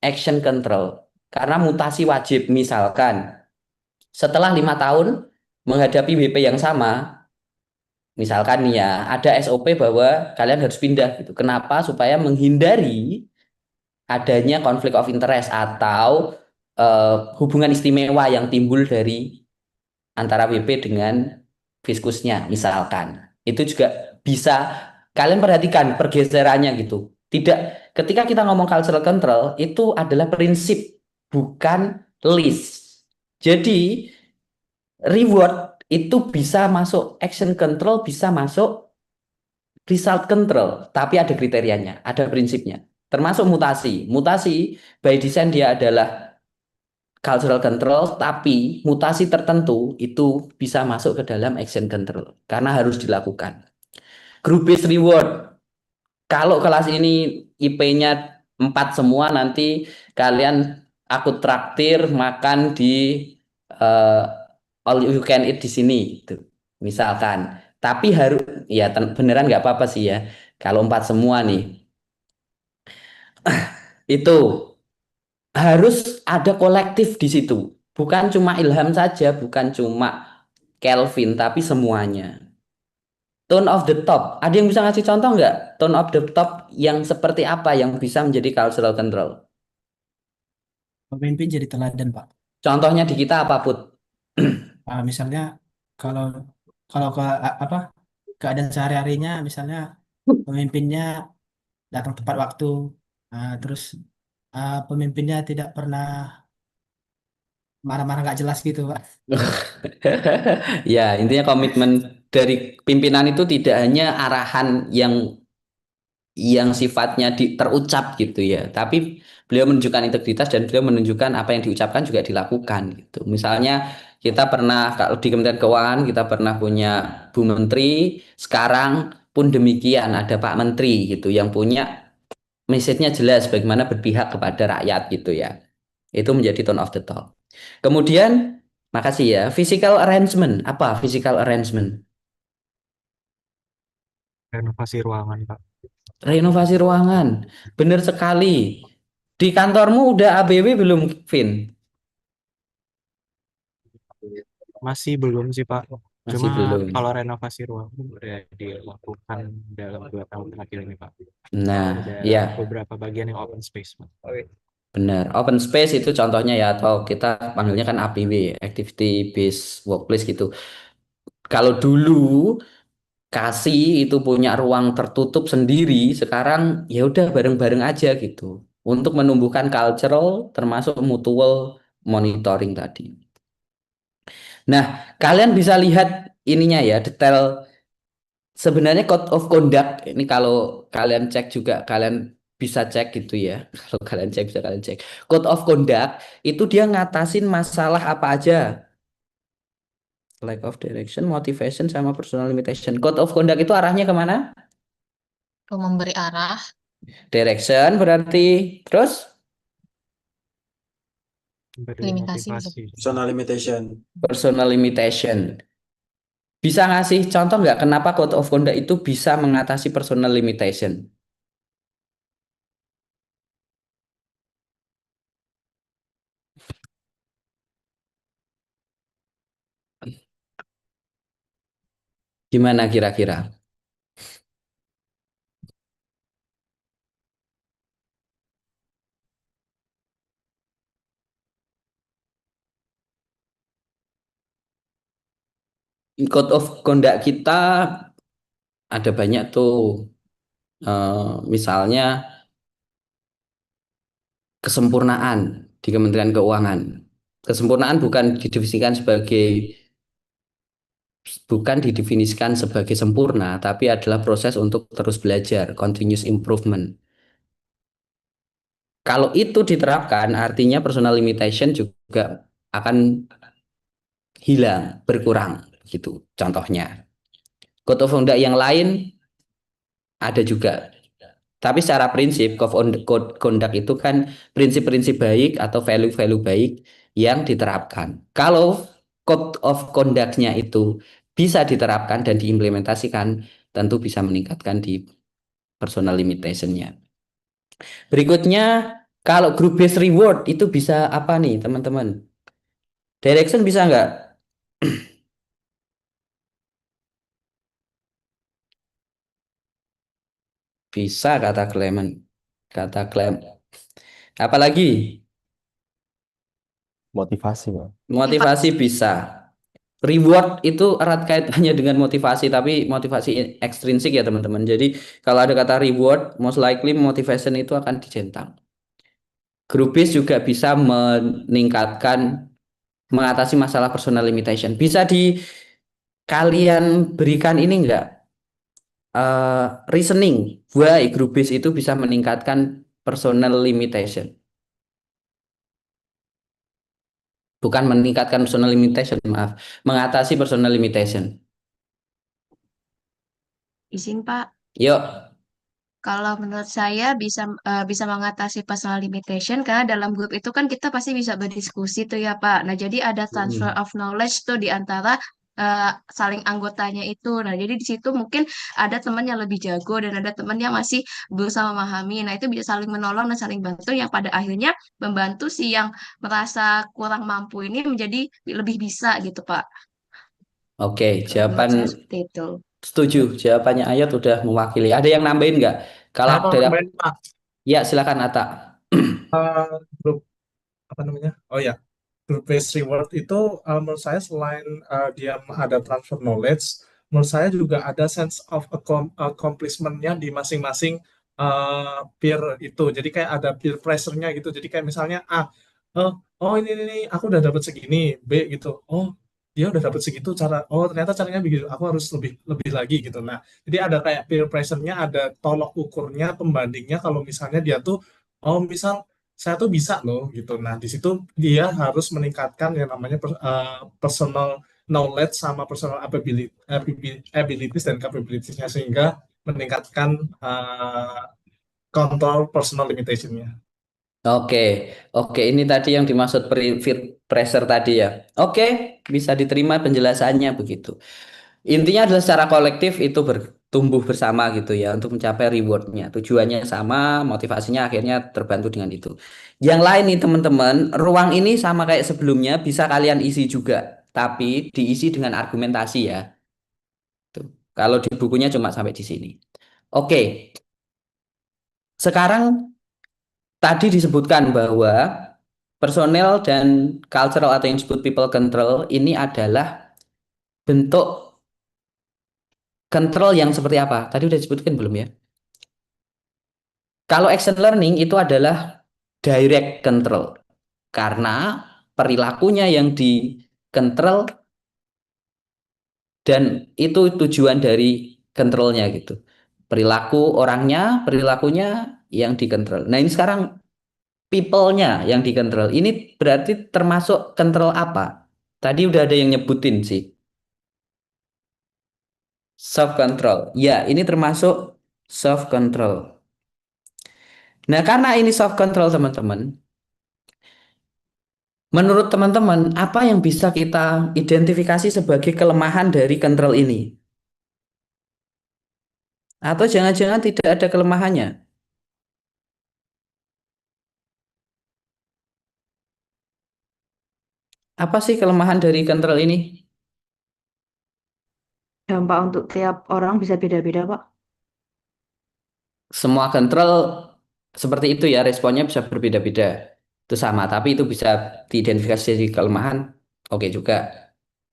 action control karena mutasi wajib. Misalkan setelah 5 tahun menghadapi WP yang sama, misalkan nih ya ada SOP bahwa kalian harus pindah gitu. Kenapa? Supaya menghindari adanya konflik of interest atau hubungan istimewa yang timbul dari antara WP dengan fiskusnya misalkan. Itu juga bisa kalian perhatikan pergeserannya gitu. Tidak, ketika kita ngomong cultural control itu adalah prinsip bukan list. Jadi reward itu bisa masuk action control, bisa masuk result control, tapi ada kriterianya, ada prinsipnya. Termasuk mutasi. Mutasi by design dia adalah cultural control, tapi mutasi tertentu itu bisa masuk ke dalam action control karena harus dilakukan. Group based reward. Kalau kelas ini IP-nya 4 semua, nanti kalian aku traktir makan di eh, all you can eat di sini gitu. Misalkan. Tapi harus ya beneran nggak apa-apa sih ya. Kalau 4 semua nih itu harus ada kolektif di situ. Bukan cuma Ilham saja, bukan cuma Kelvin, tapi semuanya. Tone of the top. Ada yang bisa ngasih contoh nggak? Tone of the top yang seperti apa yang bisa menjadi cultural control? Pemimpin jadi teladan, Pak. Contohnya di kita apa, Put? Misalnya kalau kalau apa keadaan sehari-harinya, misalnya pemimpinnya datang tepat waktu, terus pemimpinnya tidak pernah marah-marah nggak jelas gitu, Pak. Ya, intinya komitmen dari pimpinan itu tidak hanya arahan yang sifatnya terucap gitu ya, tapi beliau menunjukkan integritas dan beliau menunjukkan apa yang diucapkan juga dilakukan gitu. Misalnya kita pernah kalau di Kementerian Keuangan kita pernah punya Bu Menteri, sekarang pun demikian ada Pak Menteri gitu yang punya message-nya jelas bagaimana berpihak kepada rakyat gitu ya. Itu menjadi tone of the talk. Kemudian makasih ya, physical arrangement. Apa physical arrangement? Renovasi ruangan, Pak. Renovasi ruangan. Benar sekali. Di kantormu udah ABW belum, Vin? Masih belum sih, Pak. Masih Cuma belum. kalau renovasi ruangan udah dilakukan dalam 2 tahun terakhir ini, Pak. Nah, Ada ya beberapa bagian yang open space, Pak. benar. Open space itu contohnya ya, atau kita panggilnya kan ABW, Activity Based Workplace gitu. Kalau dulu kasih itu punya ruang tertutup sendiri, sekarang ya udah bareng-bareng aja gitu. Untuk menumbuhkan cultural termasuk mutual monitoring tadi. Nah, kalian bisa lihat ininya ya, detail sebenarnya code of conduct ini kalau kalian cek juga kalian bisa cek gitu ya. Kalau kalian cek bisa kalian cek. Code of conduct itu dia ngatasin masalah apa aja. Lack of direction, motivation, sama personal limitation. Code of conduct itu arahnya kemana? Memberi arah. Direction berarti terus Beri Limitasi. motivasi. Personal limitation. personal limitation. Bisa ngasih contoh nggak kenapa code of conduct itu bisa mengatasi personal limitation? Gimana kira-kira? Code of conduct kita ada banyak tuh. Misalnya kesempurnaan di Kementerian Keuangan. Kesempurnaan bukan didefinisikan sebagai sempurna, tapi adalah proses untuk terus belajar, continuous improvement. Kalau itu diterapkan, artinya personal limitation juga akan hilang, berkurang, gitu. Contohnya, code of conduct yang lain ada juga. Tapi secara prinsip, code conduct itu kan prinsip-prinsip baik atau value-value baik yang diterapkan. Kalau code of conduct-nya itu bisa diterapkan dan diimplementasikan, tentu bisa meningkatkan di personal limitation-nya. Berikutnya, kalau group based reward itu bisa apa nih teman-teman? Direction bisa nggak? Bisa kata Clement. Kata Clem. Apalagi Motivasi, Pak. motivasi bisa. Reward itu erat kaitannya dengan motivasi, tapi motivasi ekstrinsik ya teman-teman. Jadi kalau ada kata reward, most likely motivation itu akan dicentang. Group based juga bisa mengatasi masalah personal limitation. Bisa di kalian berikan ini enggak? Reasoning why group based itu bisa meningkatkan personal limitation. Bukan meningkatkan personal limitation, maaf. Mengatasi personal limitation. Izin Pak, Yuk. kalau menurut saya bisa mengatasi personal limitation karena dalam grup itu kan kita pasti bisa berdiskusi tuh ya Pak. Nah, jadi ada transfer of knowledge tuh di antara saling anggotanya itu. Nah, jadi di situ mungkin ada teman yang lebih jago dan ada teman yang masih berusaha memahami. Nah, itu bisa saling menolong dan saling bantu yang pada akhirnya membantu si yang merasa kurang mampu ini menjadi lebih bisa gitu Pak. Oke, Menurut jawaban saya seperti itu. setuju. Jawabannya Ayat udah mewakili. Ada yang nambahin nggak? Kalau Saya mau dalam, nambahin Pak, ya silakan Ata. grup apa namanya? Oh ya, group based reward itu menurut saya selain dia ada transfer knowledge, menurut saya juga ada sense of accomplishment-nya di masing-masing peer itu. Jadi kayak ada peer pressure-nya gitu. Jadi kayak misalnya eh, oh ini aku udah dapat segini, B gitu. Oh dia udah dapat segitu oh ternyata caranya begitu. Aku harus lebih lebih lagi gitu. Nah, jadi ada kayak peer pressure-nya, ada tolok ukurnya, pembandingnya kalau misalnya dia tuh oh misal saya tuh bisa loh gitu. Nah, di situ dia harus meningkatkan yang namanya personal knowledge sama personal abilities dan capabilities-nya sehingga meningkatkan kontrol personal limitation-nya. Oke, oke. Ini tadi yang dimaksud peer pressure tadi ya. Oke, bisa diterima penjelasannya begitu. Intinya adalah secara kolektif itu bertumbuh bersama gitu ya untuk mencapai rewardnya. Tujuannya sama, motivasinya akhirnya terbantu dengan itu. Yang lain nih teman-teman, ruang ini sama kayak sebelumnya bisa kalian isi juga, tapi diisi dengan argumentasi ya. Tuh. Kalau di bukunya cuma sampai di sini. Oke, sekarang tadi disebutkan bahwa personel dan cultural atau yang disebut people control ini adalah bentuk control yang seperti apa? Tadi udah disebutkan belum ya? Kalau action learning itu adalah direct control karena perilakunya yang dikontrol dan itu tujuan dari kontrolnya gitu. Perilaku orangnya, perilakunya yang dikontrol. Nah, ini sekarang people-nya yang dikontrol. Ini berarti termasuk kontrol apa? Tadi udah ada yang nyebutin sih. Self control. Ya, ini termasuk self control. Nah, karena ini self control teman-teman, menurut teman-teman, apa yang bisa kita identifikasi sebagai kelemahan dari kontrol ini? Atau jangan-jangan tidak ada kelemahannya? Apa sih kelemahan dari kontrol ini? Dampak untuk tiap orang bisa beda-beda, Pak. Semua kontrol seperti itu ya, responnya bisa berbeda-beda. Itu sama, tapi itu bisa diidentifikasi jadi kelemahan. Oke juga.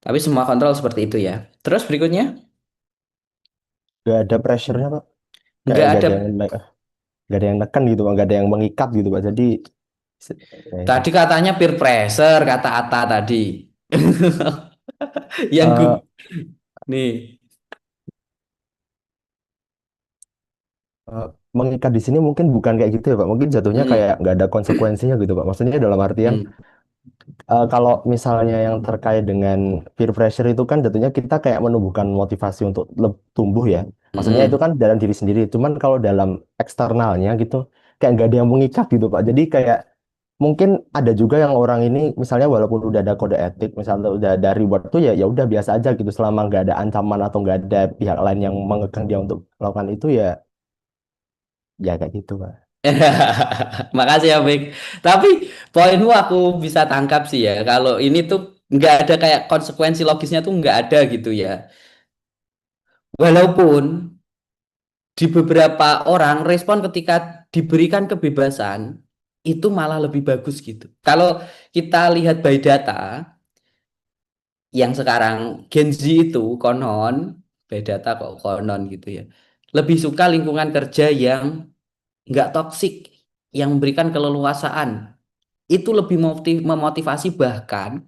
Tapi semua kontrol seperti itu ya. Terus berikutnya, Nggak ada pressure-nya, Pak. Kayak nggak nggak ada. ada yang nggak ada yang neken gitu, Pak. Nggak ada yang mengikat gitu, Pak. Jadi ya itu. Tadi katanya peer pressure, kata Ata tadi. Yang gue, Eh, nih. eh, mengikat di sini mungkin bukan kayak gitu ya, Pak. Mungkin jatuhnya Mm-mm. kayak nggak ada konsekuensinya gitu, Pak. Maksudnya dalam artian Mm. kalau misalnya yang terkait dengan peer pressure itu kan jatuhnya kita kayak menumbuhkan motivasi untuk tumbuh ya. Maksudnya itu Mm-mm. kan dalam diri sendiri. Cuman kalau dalam eksternalnya gitu kayak nggak ada yang mengikat gitu Pak. Jadi kayak mungkin ada juga yang orang ini misalnya walaupun udah ada kode etik, misalnya udah ada reward tuh ya ya udah biasa aja gitu selama nggak ada ancaman atau nggak ada pihak lain yang mengekang dia untuk melakukan itu ya ya kayak gitu Pak. Makasih ya, Bik. Tapi poinmu aku bisa tangkap sih ya. Kalau ini tuh nggak ada kayak konsekuensi logisnya tuh nggak ada gitu ya. Walaupun di beberapa orang respon ketika diberikan kebebasan itu malah lebih bagus gitu. Kalau kita lihat by data yang sekarang Gen Z itu konon by data kok konon gitu ya. Lebih suka lingkungan kerja yang nggak toksik, yang memberikan keleluasaan. Itu lebih memotivasi bahkan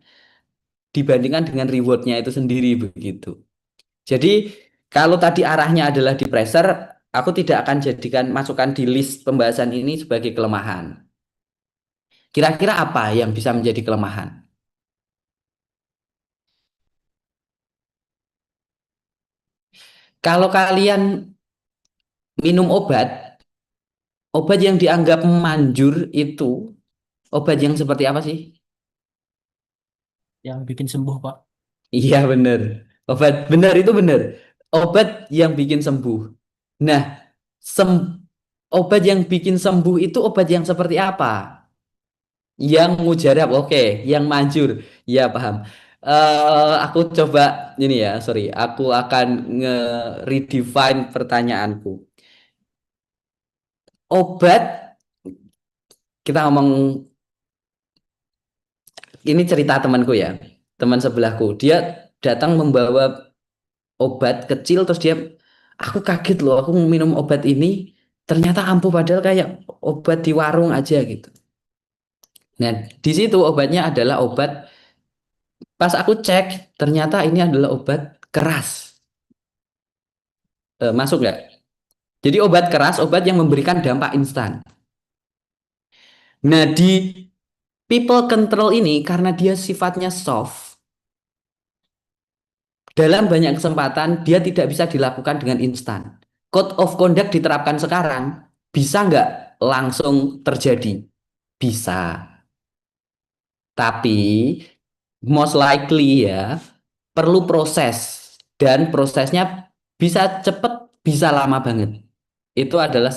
dibandingkan dengan rewardnya itu sendiri begitu. Jadi kalau tadi arahnya adalah di pressure, aku tidak akan jadikan masukan di list pembahasan ini sebagai kelemahan. Kira-kira apa yang bisa menjadi kelemahan? Kalau kalian minum obat yang dianggap manjur itu obat yang seperti apa sih? Yang bikin sembuh, Pak. Iya benar. Obat benar itu benar. Obat yang bikin sembuh. Nah, sem obat yang bikin sembuh itu obat yang seperti apa? Yang mujarab, oke. Yang manjur, ya paham. Aku coba ini ya, sorry. Aku akan nge-redefine pertanyaanku. Obat, kita ngomong ini cerita temanku ya, teman sebelahku. Dia datang membawa obat kecil terus dia, aku kaget loh, aku minum obat ini ternyata ampuh padahal kayak obat di warung aja gitu. Nah, di situ obatnya adalah obat. Pas aku cek, ternyata ini adalah obat keras. Masuk nggak? Jadi obat keras, obat yang memberikan dampak instan. Nah, di people control ini karena dia sifatnya soft, dalam banyak kesempatan dia tidak bisa dilakukan dengan instan. Code of conduct diterapkan sekarang, bisa nggak langsung terjadi? Bisa. Tapi most likely ya perlu proses dan prosesnya bisa cepat, bisa lama banget. Itu adalah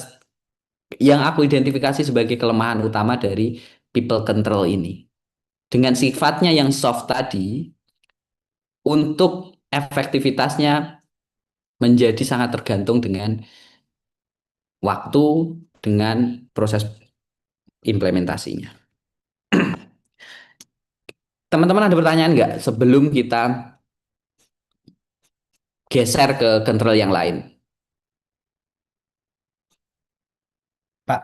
yang aku identifikasi sebagai kelemahan utama dari people control ini. Dengan sifatnya yang soft tadi, untuk efektivitasnya menjadi sangat tergantung dengan waktu, dengan proses implementasinya. Teman-teman ada pertanyaan nggak sebelum kita geser ke control yang lain? Pak,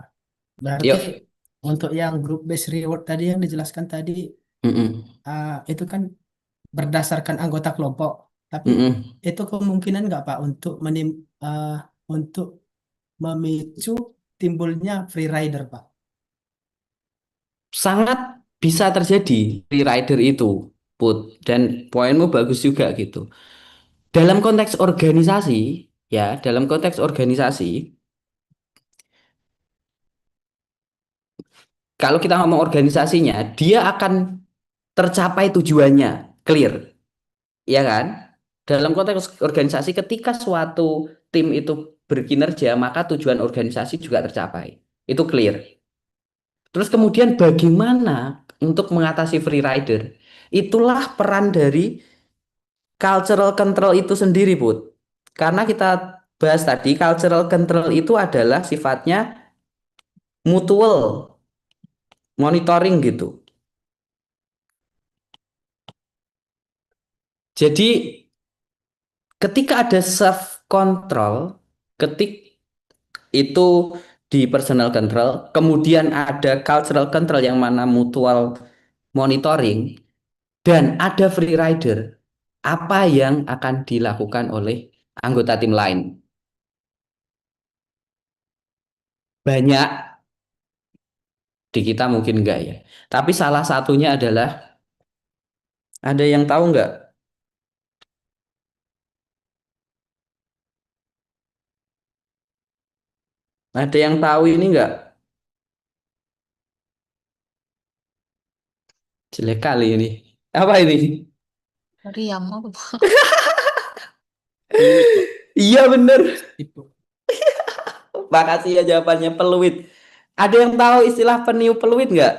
berarti Yuk. untuk yang group based reward tadi yang dijelaskan tadi, Mm-mm. itu kan berdasarkan anggota kelompok. Tapi Mm-mm. itu kemungkinan nggak Pak uh, untuk memicu timbulnya free rider Pak? Sangat bisa terjadi free rider itu, Put. Dan poinmu bagus juga gitu. Dalam konteks organisasi, ya, dalam konteks organisasi, kalau kita ngomong organisasinya, dia akan tercapai tujuannya, clear, ya kan? Dalam konteks organisasi, ketika suatu tim itu berkinerja, maka tujuan organisasi juga tercapai. Itu clear. Terus kemudian bagaimana untuk mengatasi free rider? Itulah peran dari cultural control itu sendiri, Put. Karena kita bahas tadi, cultural control itu adalah sifatnya mutual monitoring gitu. Jadi ketika ada self control, ketik itu di personal control, kemudian ada cultural control yang mana mutual monitoring dan ada free rider, apa yang akan dilakukan oleh anggota tim lain? Banyak, di kita mungkin enggak ya. Tapi salah satunya adalah, ada yang tahu enggak? Ada yang tahu ini enggak? Jelek kali ini. Apa ini? Riam apa? Fluid, Pak. Iya bener. Itu. Makasih ya jawabannya peluit. Ada yang tahu istilah peniup peluit nggak?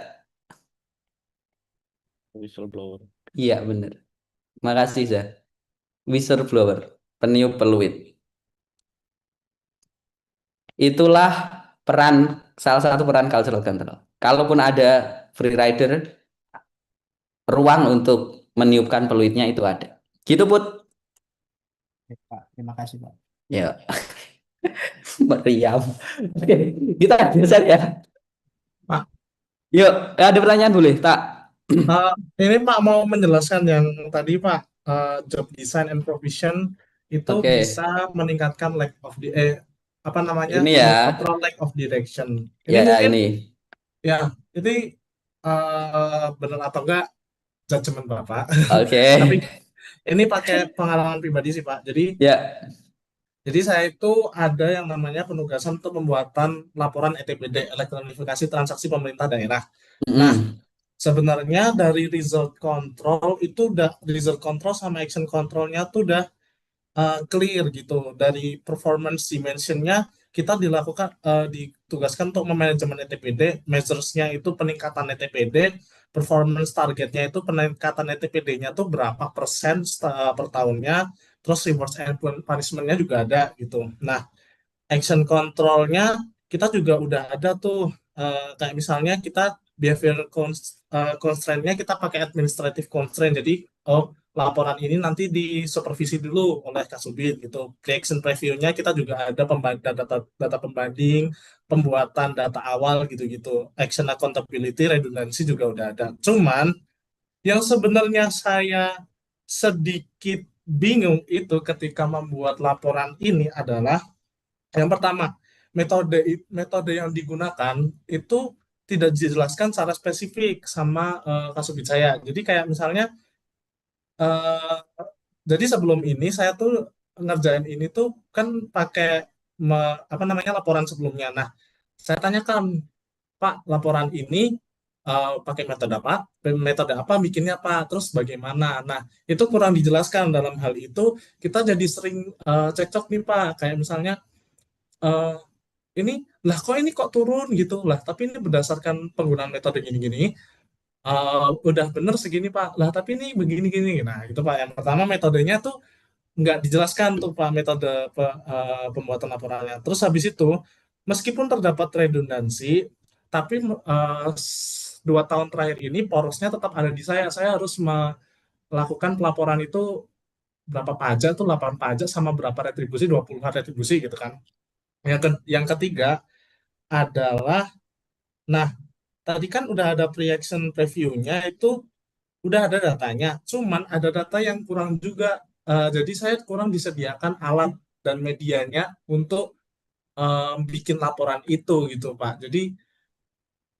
Whistleblower. Iya bener. Makasih Zah. Whistleblower, peniup peluit. Itulah salah satu peran cultural control. Kalaupun ada free rider, ruang untuk meniupkan peluitnya itu ada. Gitu Put. Oke, Pak. Terima kasih, Pak. Ya, meriam. Oke, kita geser ya. Pak, Yuk, ada pertanyaan boleh, Tak? ini Pak mau menjelaskan yang tadi Pak, job design and provision itu Oke, bisa meningkatkan lack of apa namanya, ini ya. control lack of direction. Ini Ya, mungkin ini. ya, ini benar atau enggak judgement Bapak. Oke. Tapi ini pakai pengalaman pribadi sih Pak. Ya, Jadi saya itu ada yang namanya penugasan untuk pembuatan laporan ETPD, elektronifikasi transaksi pemerintah daerah. Nah, mm-mm. sebenarnya dari result control itu udah result control sama action controlnya tuh udah clear gitu. Dari performance dimensionnya kita ditugaskan untuk memanajemen ETPD, measures-nya itu peningkatan ETPD, performance targetnya itu peningkatan ETPD-nya tuh berapa persen per tahunnya, terus rewards and punishment-nya juga ada gitu. Nah, action control-nya kita juga udah ada tuh, kayak misalnya kita behavior constraint-nya kita pakai administrative constraint. Jadi laporan ini nanti disupervisi dulu oleh Kasubit gitu. Pre-action preview-nya kita juga ada data pembanding, pembuatan data awal gitu-gitu. Action accountability, redundancy juga udah ada. Cuman yang sebenarnya saya sedikit bingung itu ketika membuat laporan ini adalah yang pertama, metode yang digunakan itu tidak dijelaskan secara spesifik sama Kasubit saya. Jadi kayak misalnya, eh, jadi sebelum ini saya tuh ngerjain ini tuh kan pakai apa namanya laporan sebelumnya. Nah, saya tanyakan, Pak, laporan ini pakai metode apa, bikinnya apa, terus bagaimana. Nah, itu kurang dijelaskan dalam hal itu. Kita jadi sering cekcok nih, Pak. Kayak misalnya, eh, ini lah kok ini kok turun gitu lah, tapi ini berdasarkan penggunaan metode gini-gini, udah bener segini Pak, lah tapi ini begini-gini. Nah itu Pak, yang pertama metodenya tuh nggak dijelaskan tuh Pak, metode pembuatan laporannya. Terus habis itu meskipun terdapat redundansi, tapi 2 tahun terakhir ini porosnya tetap ada di saya harus melakukan pelaporan itu berapa pajak tuh, 8 pajak sama berapa retribusi, 20 retribusi gitu kan. Yang ketiga adalah, nah tadi kan udah ada pre-action preview-nya itu udah ada datanya, cuman ada data yang kurang juga. Jadi saya kurang disediakan alat dan medianya untuk bikin laporan itu gitu Pak. Jadi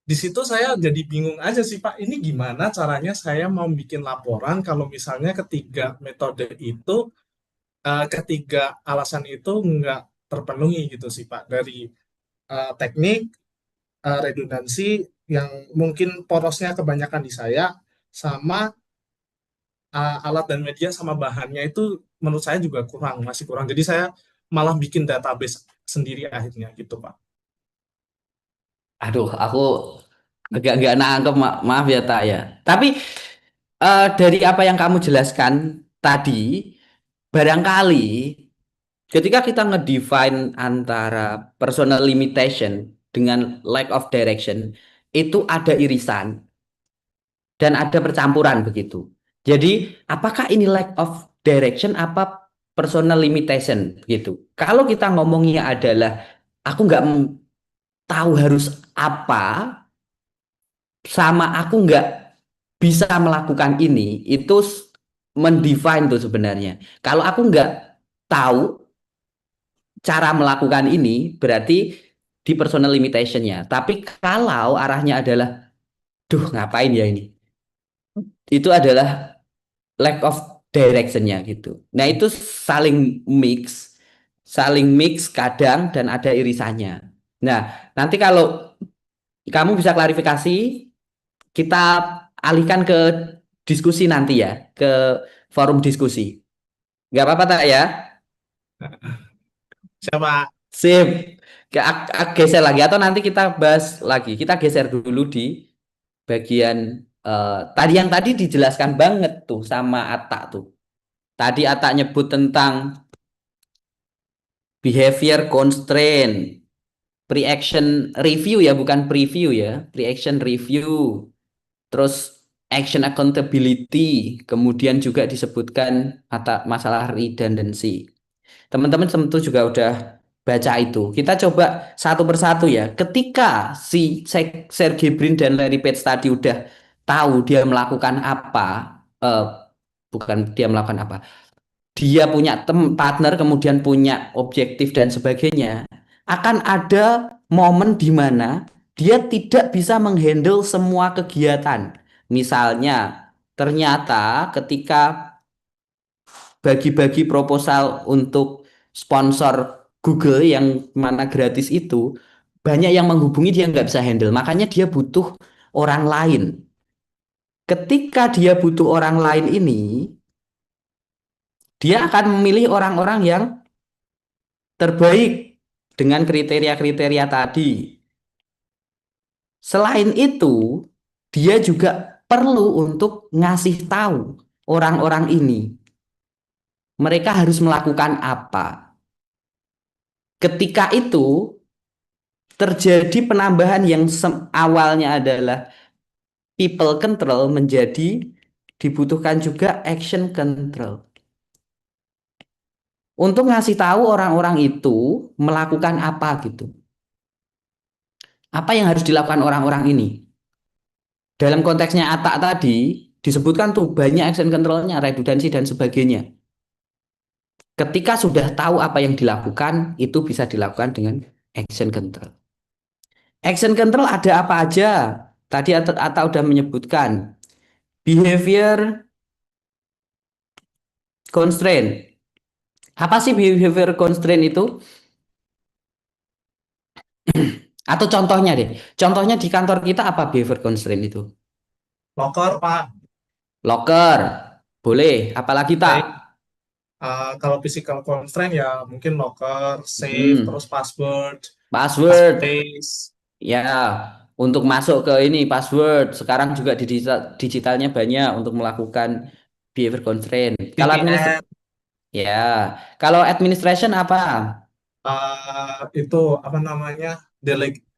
di situ saya jadi bingung aja sih Pak, ini gimana caranya saya mau bikin laporan kalau misalnya ketiga metode itu, ketiga alasan itu nggak terpenuhi gitu sih Pak, dari teknik, redundansi yang mungkin porosnya kebanyakan di saya, sama alat dan media sama bahannya itu menurut saya juga masih kurang. Jadi saya malah bikin database sendiri akhirnya gitu Pak. Aduh, aku agak nggak nangkep, maaf ya Tak ya. Tapi dari apa yang kamu jelaskan tadi, barangkali ketika kita ngedefine antara personal limitation dengan lack of direction, itu ada irisan dan ada percampuran begitu. Jadi, apakah ini lack of direction apa personal limitation begitu? Kalau kita ngomongnya adalah aku nggak tahu harus apa, sama aku nggak bisa melakukan ini, itu mendefine tuh sebenarnya. Kalau aku nggak tahu cara melakukan ini, berarti di personal limitation-nya. Tapi kalau arahnya adalah, duh ngapain ya ini? Itu adalah lack of direction-nya gitu. Nah itu saling mix kadang dan ada irisannya. Nah nanti kalau kamu bisa klarifikasi, kita alihkan ke diskusi nanti ya, ke forum diskusi. Nggak apa-apa tak ya? Siapa? Sip. Geser lagi atau nanti kita bahas lagi. Kita geser dulu di bagian tadi yang tadi dijelaskan banget tuh sama Atta tuh. Tadi Atta nyebut tentang behavior constraint, pre-action review ya, bukan preview ya, pre-action review. Terus action accountability, kemudian juga disebutkan masalah redundancy. Teman-teman tentu juga udah baca itu. Kita coba satu persatu ya. Ketika si Sergey Brin dan Larry Page tadi udah tahu dia melakukan apa, bukan dia melakukan apa, dia punya partner, kemudian punya objektif dan sebagainya, akan ada momen di mana dia tidak bisa menghandle semua kegiatan. Misalnya, ternyata ketika bagi-bagi proposal untuk sponsor Google yang mana gratis itu, banyak yang menghubungi dia nggak bisa handle. Makanya dia butuh orang lain. Ketika dia butuh orang lain ini, dia akan memilih orang-orang yang terbaik dengan kriteria-kriteria tadi. Selain itu, dia juga perlu untuk ngasih tahu orang-orang ini mereka harus melakukan apa. Ketika itu terjadi penambahan yang awalnya adalah people control menjadi dibutuhkan juga action control. Untuk ngasih tahu orang-orang itu melakukan apa gitu. Apa yang harus dilakukan orang-orang ini? Dalam konteksnya Atta tadi disebutkan tuh banyak action controlnya, redundancy dan sebagainya. Ketika sudah tahu apa yang dilakukan, itu bisa dilakukan dengan action control. Action control ada apa aja? Tadi Atta udah menyebutkan behavior constraint. Apa sih behavior constraint itu? Atau contohnya deh. Contohnya di kantor kita apa behavior constraint itu? Locker, Pak. Locker. Boleh. Apalagi tak? Kalau physical constraint ya mungkin locker, safe, terus password, Password. space. Ya, untuk masuk ke ini password. Sekarang juga di digitalnya banyak untuk melakukan behavior constraint. Kalau VPN. ya, kalau administration apa? Itu apa namanya?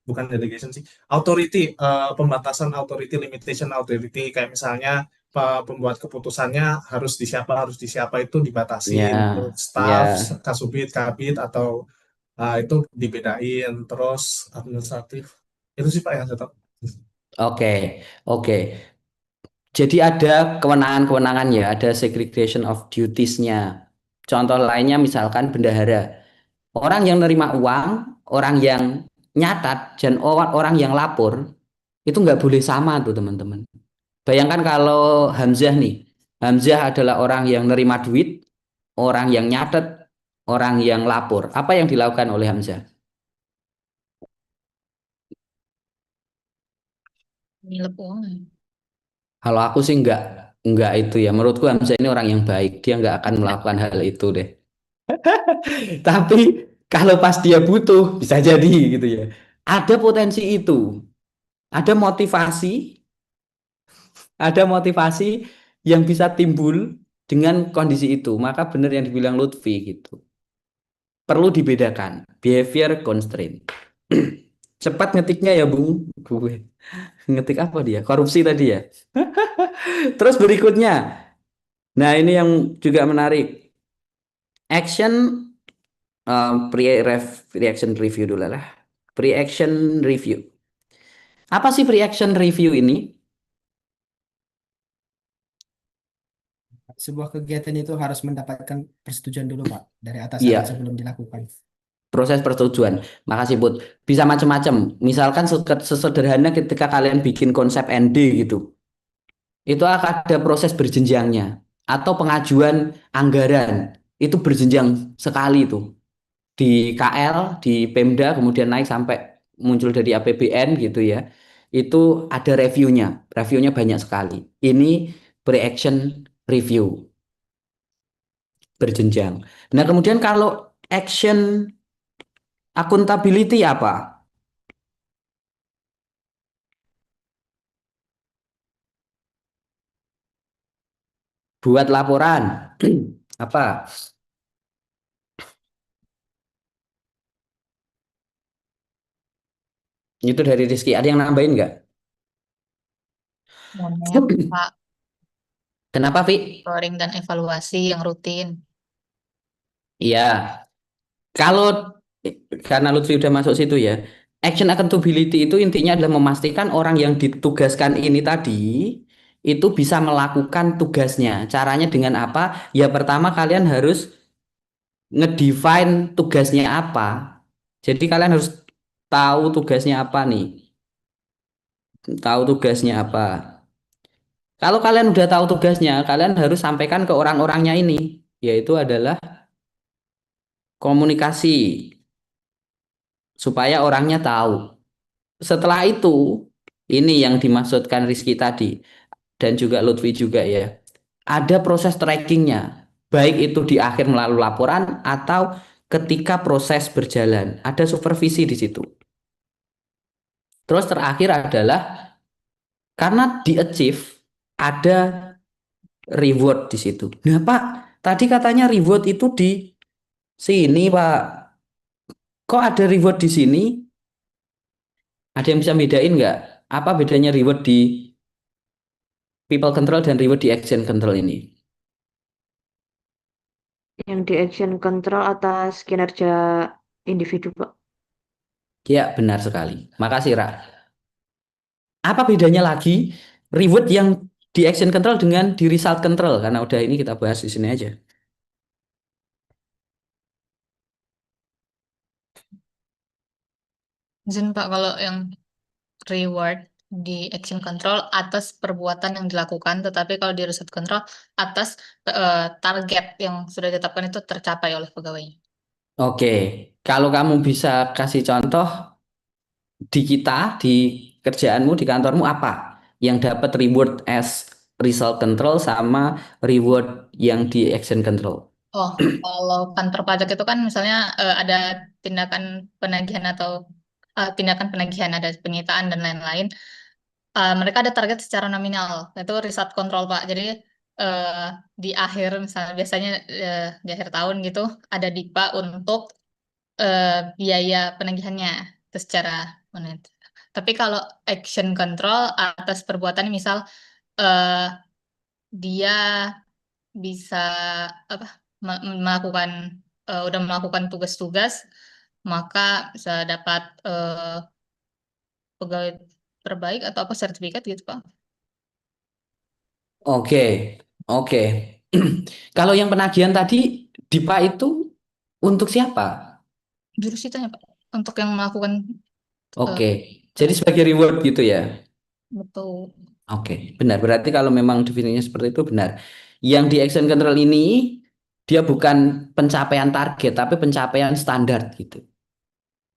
Bukan delegation sih. Authority, pembatasan authority, limitation authority. Kayak misalnya pembuat keputusannya harus di siapa itu dibatasin. Ya, Staff, ya. kasubit, kabit atau itu dibedain. Terus administratif. Itu sih Pak yang saya tahu. Oke, oke. Jadi ada kewenangan-kewenangan ya, ada segregation of duties-nya. Contoh lainnya misalkan bendahara. Orang yang nerima uang, orang yang nyatat, dan orang yang lapor, itu nggak boleh sama tuh teman-teman. Bayangkan kalau Hamzah nih. Hamzah adalah orang yang nerima duit, orang yang nyatet, orang yang lapor. Apa yang dilakukan oleh Hamzah? Nilep uang. Kalau aku sih nggak itu ya. Menurutku Hamzah ini orang yang baik. Dia nggak akan melakukan hal itu deh. Tapi kalau pas dia butuh bisa jadi gitu ya. Ada potensi itu. Ada motivasi yang bisa timbul dengan kondisi itu. Maka benar yang dibilang Lutfi gitu. Perlu dibedakan behavior constraint. Cepat ngetiknya ya Bung. Gue ngetik apa dia? Korupsi tadi ya. Terus berikutnya. Nah, ini yang juga menarik. Action pre-reaction review dulu lah. Pre-action review. Apa sih pre-action review ini? Sebuah kegiatan itu harus mendapatkan persetujuan dulu, Pak, dari atasan Iya, sebelum dilakukan. proses persetujuan. Makasih, Put. Bisa macam-macam. Misalkan sesederhana ketika kalian bikin konsep ND gitu. Itu akan ada proses berjenjangnya. Atau pengajuan anggaran. Itu berjenjang sekali itu. Di KL, di Pemda, kemudian naik sampai muncul dari APBN gitu ya. itu ada reviewnya. Reviewnya banyak sekali. Ini pre-action review berjenjang. Nah, kemudian kalau action accountability apa? Buat laporan. Apa? Itu dari Rizky. Ada yang nambahin nggak? Monitoring, Pak, Kenapa, Vi? monitoring dan evaluasi yang rutin. Iya, kalau karena Lutfi udah masuk situ ya, action accountability itu intinya adalah memastikan orang yang ditugaskan ini tadi itu bisa melakukan tugasnya. Caranya dengan apa? Ya pertama kalian harus ngedefine tugasnya apa. Jadi kalian harus tahu tugasnya apa nih. Tahu tugasnya apa. Kalau kalian udah tahu tugasnya, kalian harus sampaikan ke orang-orangnya ini, yaitu adalah komunikasi supaya orangnya tahu. Setelah itu, ini yang dimaksudkan Rizky tadi dan juga Lutfi juga ya. Ada proses trackingnya, baik itu di akhir melalui laporan atau ketika proses berjalan. Ada supervisi di situ. Terus terakhir adalah karena di achieve ada reward di situ. Nah, Pak, tadi katanya reward itu di sini, Pak. Kok ada reward di sini? Ada yang bisa bedain nggak? Apa bedanya reward di people control dan reward di action control ini? Yang di action control atas kinerja individu, Pak. Ya, benar sekali. Makasih, Ra. Apa bedanya lagi reward yang di action control dengan di result control? Karena udah ini kita bahas di sini aja. Izin Pak, kalau yang reward di action control atas perbuatan yang dilakukan, tetapi kalau di result control atas target yang sudah ditetapkan itu tercapai oleh pegawainya. Oke, kalau kamu bisa kasih contoh di kita, di kerjaanmu, di kantormu apa yang dapat reward as result control sama reward yang di action control? Oh, kalau kantor pajak itu kan misalnya ada tindakan penagihan atau tindakan penagihan, ada penyitaan dan lain-lain. Mereka ada target secara nominal, itu result control Pak. Jadi eh, di akhir misalnya biasanya di akhir tahun gitu ada DIPA untuk biaya penagihannya itu secara monet. Tapi kalau action control atas perbuatan misal eh, dia bisa apa melakukan udah melakukan tugas-tugas maka bisa dapat pegawai terbaik atau apa sertifikat gitu Pak. Oke, oke. Kalau yang penagihan tadi, DIPA itu untuk siapa? Jurusitanya Pak untuk yang melakukan Oke, jadi sebagai reward gitu ya. betul. Oke, benar. Berarti kalau memang definisinya seperti itu benar. Yang di action control ini dia bukan pencapaian target, tapi pencapaian standar gitu.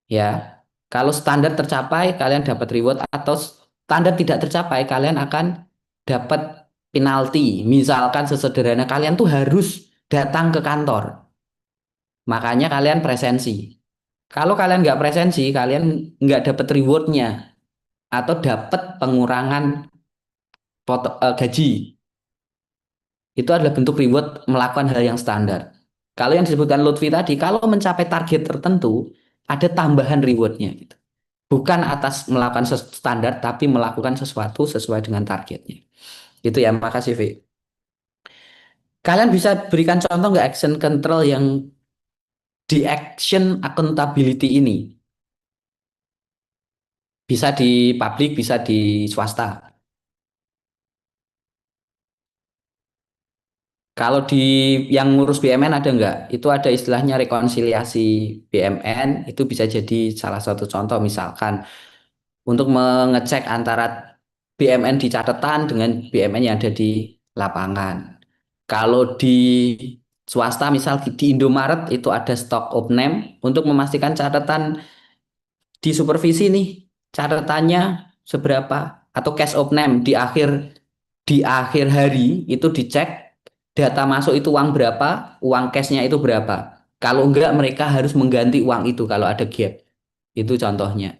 Ya, kalau standar tercapai, kalian dapat reward atau standar tidak tercapai, kalian akan dapat penalti. Misalkan sesederhana kalian tuh harus datang ke kantor, makanya kalian presensi. Kalau kalian nggak presensi, kalian nggak dapat rewardnya atau dapat pengurangan gaji. Itu adalah bentuk reward melakukan hal yang standar. Kalau yang disebutkan Lutfi tadi, kalau mencapai target tertentu, ada tambahan rewardnya gitu. Bukan atas melakukan standar, tapi melakukan sesuatu sesuai dengan targetnya. Itu ya, makasih, Vi. Kalian bisa berikan contoh nggak action control yang di action accountability ini? Bisa di publik, bisa di swasta. Kalau di yang ngurus BMN ada nggak? Itu ada istilahnya rekonsiliasi BMN, itu bisa jadi salah satu contoh misalkan untuk mengecek antara BMN di catatan dengan BMN yang ada di lapangan. Kalau di swasta misal di Indomaret itu ada stock of name untuk memastikan catatan di supervisi nih, catatannya seberapa, atau cash of name di akhir hari itu dicek data masuk itu uang berapa, uang cashnya itu berapa. Kalau enggak mereka harus mengganti uang itu kalau ada gap. Itu contohnya.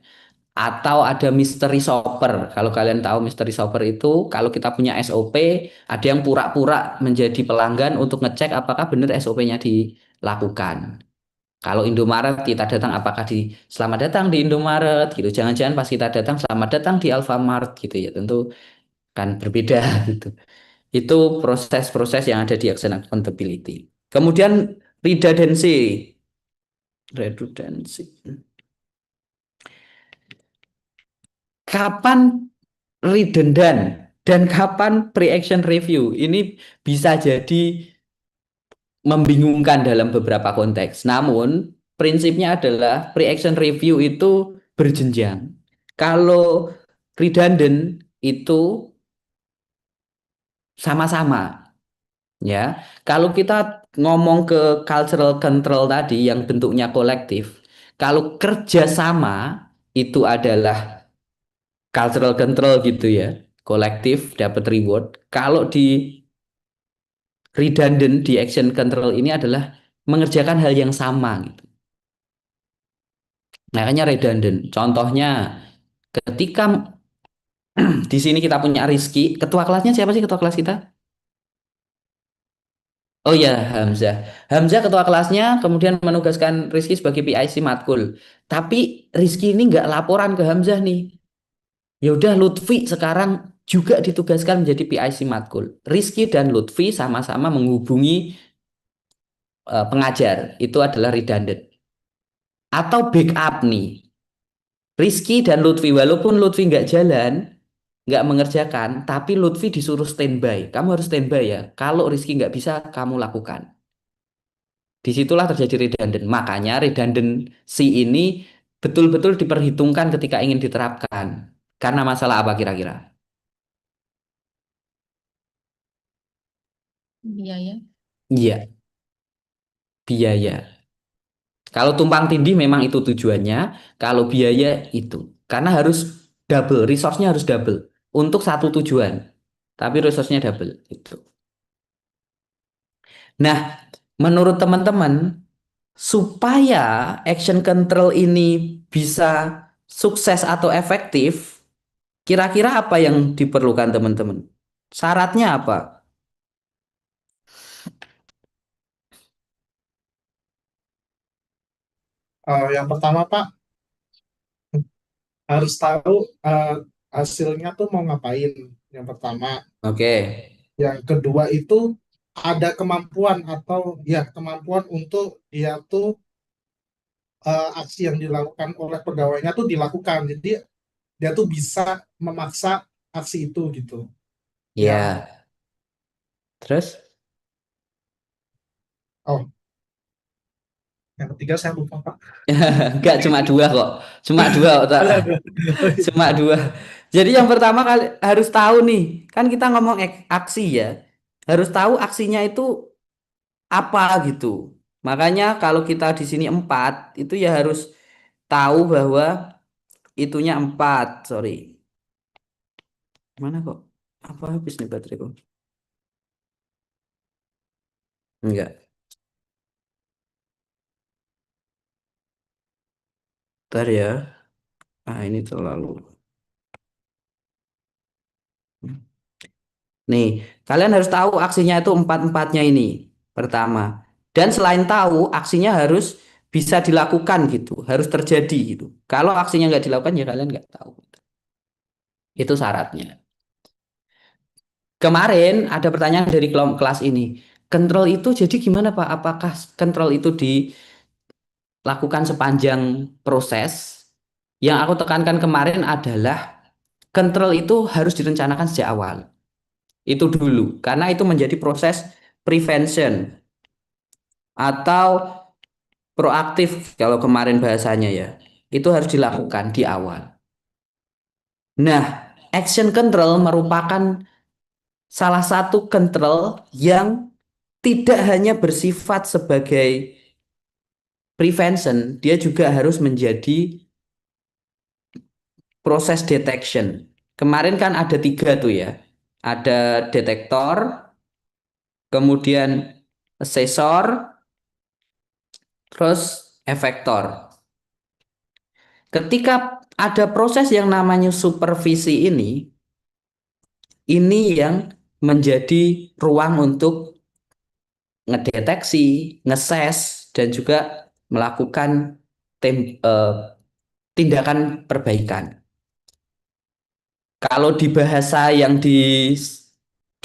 Atau ada mystery shopper. Kalau kalian tahu mystery shopper itu, kalau kita punya SOP, ada yang pura-pura menjadi pelanggan untuk ngecek apakah benar SOP-nya dilakukan. Kalau Indomaret kita datang, apakah di selamat datang di Indomaret gitu. Jangan-jangan pas kita datang selamat datang di Alfamart gitu ya. Tentu kan berbeda gitu. Itu proses-proses yang ada di action accountability. Kemudian redundancy. Redundancy. Kapan redundant dan kapan pre-action review? Ini bisa jadi membingungkan dalam beberapa konteks. Namun, prinsipnya adalah pre-action review itu berjenjang. Kalau redundant itu sama-sama, ya. Kalau kita ngomong ke cultural control tadi yang bentuknya kolektif, kalau kerjasama itu adalah cultural control gitu ya, kolektif dapat reward. Kalau di redundant di action control ini adalah mengerjakan hal yang sama gitu. Makanya redundant. Contohnya ketika di sini kita punya Rizky, ketua kelasnya siapa sih ketua kelas kita? Oh ya, Hamzah. Hamzah ketua kelasnya kemudian menugaskan Rizky sebagai PIC matkul. Tapi Rizky ini nggak laporan ke Hamzah nih. Ya udah Lutfi sekarang juga ditugaskan menjadi PIC matkul. Rizky dan Lutfi sama-sama menghubungi pengajar. Itu adalah redundant. Atau backup nih. Rizky dan Lutfi, walaupun Lutfi nggak jalan, nggak mengerjakan, tapi Lutfi disuruh standby. Kamu harus standby ya. Kalau Rizky nggak bisa, kamu lakukan. Disitulah terjadi redundant. Makanya redundancy ini betul-betul diperhitungkan ketika ingin diterapkan. Karena masalah apa kira-kira? Biaya. Iya, biaya. Kalau tumpang tindih memang itu tujuannya. Kalau biaya itu. Karena harus double, resource-nya harus double. Untuk satu tujuan. Tapi resource-nya double. Itu. Nah, menurut teman-teman, supaya action control ini bisa sukses atau efektif, kira-kira apa yang diperlukan teman-teman? Syaratnya apa? Yang pertama Pak, harus tahu hasilnya tuh mau ngapain. Yang pertama. Oke. Yang kedua itu ada kemampuan atau ya kemampuan untuk dia tuh aksi yang dilakukan oleh pegawainya tuh dilakukan. Jadi dia tuh bisa memaksa aksi itu gitu. Ya. Yang Terus? oh, yang ketiga saya lupa Pak. Enggak, cuma dua kok. Cuma dua kok, Tak. Cuma dua. Jadi yang pertama kali harus tahu nih, kan kita ngomong aksi ya. Harus tahu aksinya itu apa gitu. Makanya kalau kita di sini 4, itu ya harus tahu bahwa itunya 4. Sorry. Mana kok? Apa habis nih bateraiku? Enggak. Ntar ya. Ah, ini terlalu. Nih, kalian harus tahu aksinya itu 4-4-nya ini. Pertama. Dan selain tahu, aksinya harus bisa dilakukan gitu. Harus terjadi gitu. Kalau aksinya nggak dilakukan, ya kalian nggak tahu. Itu syaratnya. Kemarin ada pertanyaan dari kelas ini. Kontrol itu jadi gimana Pak? Apakah kontrol itu dilakukan sepanjang proses? Yang aku tekankan kemarin adalah kontrol itu harus direncanakan sejak awal. Itu dulu, karena itu menjadi proses prevention atau proaktif kalau kemarin bahasanya ya. Itu harus dilakukan di awal. Nah, action control merupakan salah satu control yang tidak hanya bersifat sebagai prevention, dia juga harus menjadi proses detection. Kemarin kan ada 3 tuh ya. Ada detektor, kemudian assessor, terus efektor. Ketika ada proses yang namanya supervisi ini yang menjadi ruang untuk ngedeteksi, ngeses, dan juga melakukan tindakan perbaikan. Kalau di bahasa yang di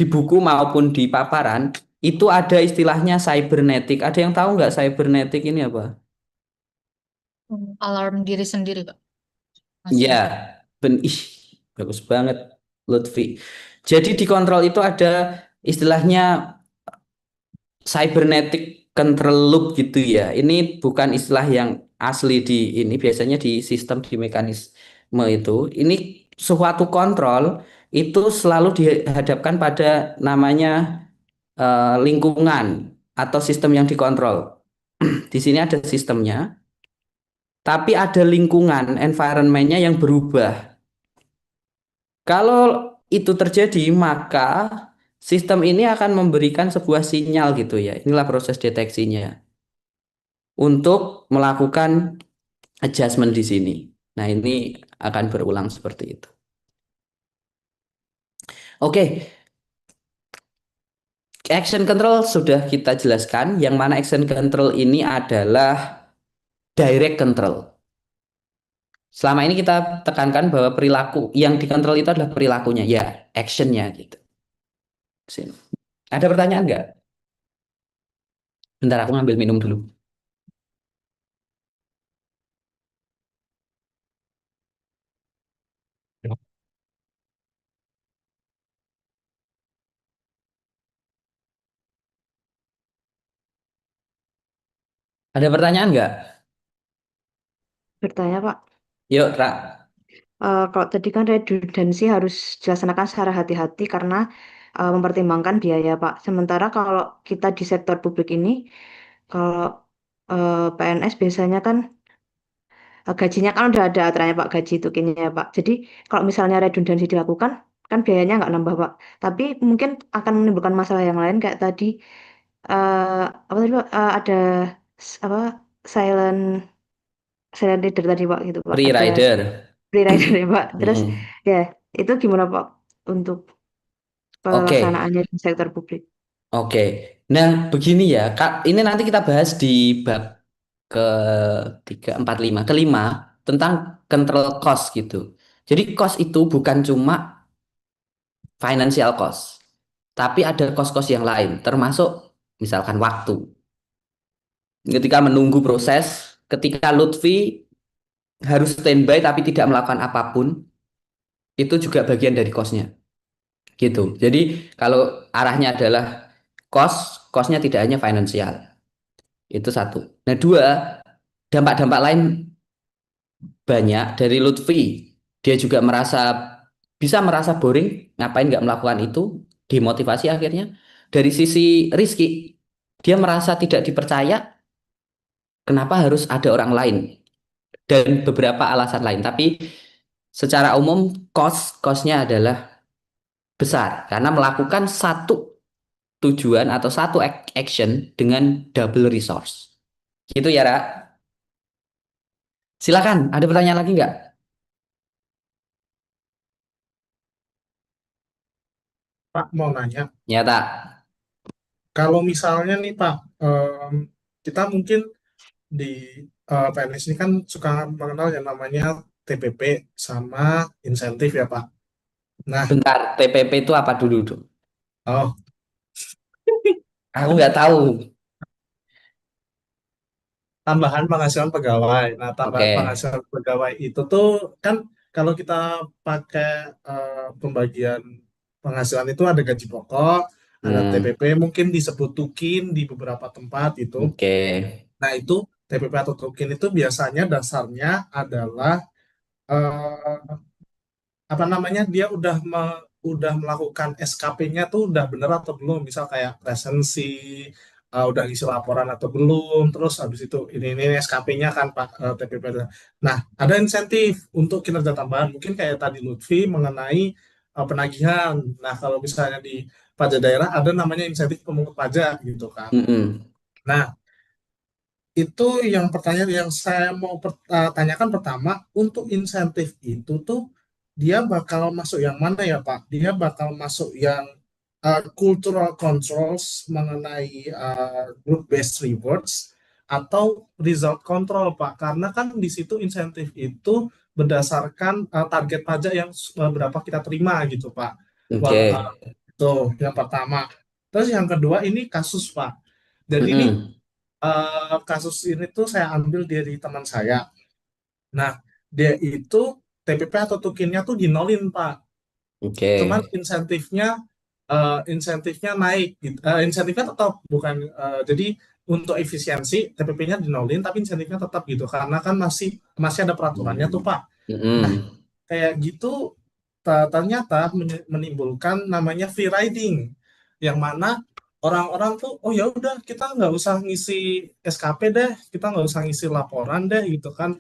buku maupun di paparan, itu ada istilahnya cybernetic. Ada yang tahu nggak cybernetic ini apa? Alarm diri sendiri, Pak. Ya, bagus banget, Lutfi. Jadi di kontrol itu ada istilahnya cybernetic control loop gitu ya. Ini bukan istilah yang asli di ini, biasanya di sistem di mekanisme itu. Ini suatu kontrol itu selalu dihadapkan pada namanya lingkungan atau sistem yang dikontrol. Di sini ada sistemnya, tapi ada lingkungan, environment-nya yang berubah. Kalau itu terjadi, maka sistem ini akan memberikan sebuah sinyal gitu ya. Inilah proses deteksinya untuk melakukan adjustment di sini. Nah, ini akan berulang seperti itu. Oke, action control sudah kita jelaskan. Yang mana action control ini adalah direct control. Selama ini kita tekankan bahwa perilaku yang dikontrol itu adalah perilakunya, ya, actionnya gitu. Sini. Ada pertanyaan nggak? Bentar, aku ngambil minum dulu. Ada pertanyaan nggak? Bertanya, Pak. Yuk, Ra. Kalau tadi kan redundansi harus dilaksanakan secara hati-hati karena mempertimbangkan biaya, Pak. Sementara kalau kita di sektor publik ini, kalau PNS biasanya kan gajinya kan udah ada aturannya, Pak, gaji itu kayaknya, Pak. Jadi kalau misalnya redundansi dilakukan, kan biayanya nggak nambah, Pak. Tapi mungkin akan menimbulkan masalah yang lain kayak tadi apa tadi, Pak? Ada apa silent silent leader tadi, Pak, gitu, Pak. Free Ada rider. free rider ya, Pak. Terus Mm-mm. ya itu gimana, Pak, untuk Oke, pelaksanaannya di sektor publik? oke. Nah, begini ya, Kak. Ini nanti kita bahas di bab ke 3, 4, 5, kelima tentang control cost gitu. Jadi cost itu bukan cuma financial cost, tapi ada cost-cost yang lain, termasuk misalkan waktu. Ketika menunggu proses, ketika Lutfi harus standby tapi tidak melakukan apapun, itu juga bagian dari cost-nya. Gitu. Jadi kalau arahnya adalah cost-nya tidak hanya finansial. Itu satu. Nah, dua, dampak-dampak lain banyak dari Lutfi. Dia juga bisa merasa boring, ngapain nggak melakukan itu, demotivasi akhirnya. Dari sisi Rizky, dia merasa tidak dipercaya, kenapa harus ada orang lain, dan beberapa alasan lain. Tapi secara umum cost-nya adalah besar karena melakukan satu tujuan atau satu action dengan double resource. Gitu ya, Ra. Silakan, ada pertanyaan lagi nggak? Pak mau nanya, Ya, tak. kalau misalnya nih Pak, kita mungkin di PNS ini kan suka mengenal yang namanya TPP sama insentif ya Pak. Nah, Bentar, TPP itu apa dulu, dong? oh Aku nggak tahu. tambahan penghasilan pegawai. Nah, tambahan Oke. penghasilan pegawai itu tuh kan kalau kita pakai pembagian penghasilan itu ada gaji pokok, ada Hmm, TPP, mungkin disebut tukin di beberapa tempat itu. oke. Nah, itu TPP atau tukin itu biasanya dasarnya adalah eh, apa namanya dia udah melakukan SKP-nya tuh udah bener atau belum, misal kayak presensi udah ngisi laporan atau belum, terus habis itu ini SKP-nya kan Pak, TPP. Nah, ada insentif untuk kinerja tambahan, mungkin kayak tadi Lutfi mengenai penagihan. Nah, kalau misalnya di pajak daerah ada namanya insentif pemungut pajak gitu kan. Mm-mm. Nah, itu yang pertanyaan yang saya mau tanyakan pertama, untuk insentif itu tuh dia bakal masuk yang mana ya Pak? Dia bakal masuk yang cultural controls mengenai group based rewards atau result control Pak? Karena kan di situ insentif itu berdasarkan target pajak yang berapa kita terima gitu Pak. Oke. Itu yang pertama. Terus yang kedua ini kasus Pak. Jadi ini Mm-mm. kasus ini tuh saya ambil dari teman saya. Nah, dia itu TPP atau tukinnya tuh dinolin, Pak. Oke. Cuman insentifnya naik, gitu. Insentifnya tetap bukan. Jadi untuk efisiensi TPP-nya dinolin, tapi insentifnya tetap gitu. Karena kan masih ada peraturannya tuh, Pak. Nah, Mm-mm. kayak gitu ternyata menimbulkan namanya free riding, yang mana orang-orang tuh oh ya udah kita nggak usah ngisi SKP deh, kita nggak usah ngisi laporan deh gitu kan.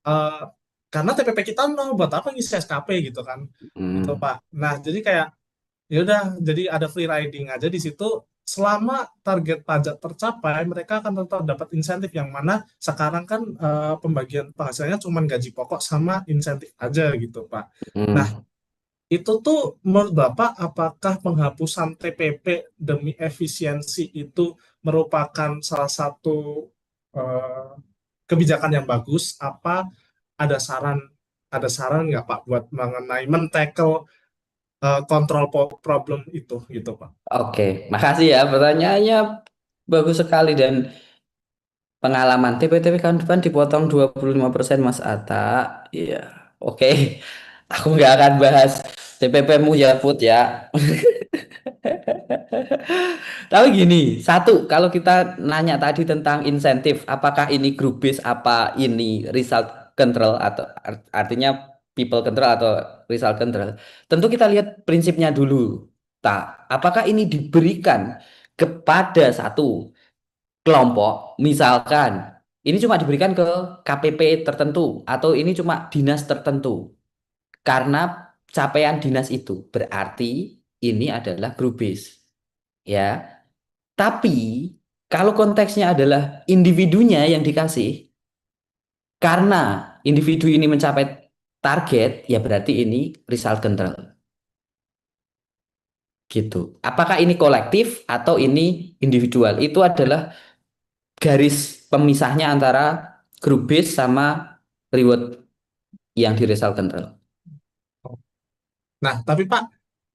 Eh, karena TPP kita nol, buat apa ngisi SKP gitu kan, gitu Mm. Pak. Nah jadi kayak ya udah, jadi ada free riding aja di situ. Selama target pajak tercapai, mereka akan tetap dapat insentif, yang mana sekarang kan pembagian penghasilannya cuma gaji pokok sama insentif aja gitu Pak. Nah, Mm. itu tuh menurut Bapak, apakah penghapusan TPP demi efisiensi itu merupakan salah satu eh, kebijakan yang bagus? Apa ada saran nggak Pak buat mengenai men-tackle kontrol problem itu gitu Pak? Oke, makasih ya pertanyaannya bagus sekali dan pengalaman TP-TP tahun depan dipotong 25% Mas Atta. Iya. Oke. Aku nggak akan bahas TPP-mu ya Put ya. Tapi gini, satu, kalau kita nanya tadi tentang insentif, apakah ini group based, apa ini result control atau artinya people control atau result control? Tentu kita lihat prinsipnya dulu. Tak, apakah ini diberikan kepada satu kelompok, misalkan ini cuma diberikan ke KPP tertentu atau ini cuma dinas tertentu. Karena capaian dinas itu berarti ini adalah group based. Ya, tapi kalau konteksnya adalah individunya yang dikasih, karena individu ini mencapai target, ya berarti ini result control. Gitu. Apakah ini kolektif atau ini individual? Itu adalah garis pemisahnya antara group base sama reward yang di result control. Nah, tapi Pak,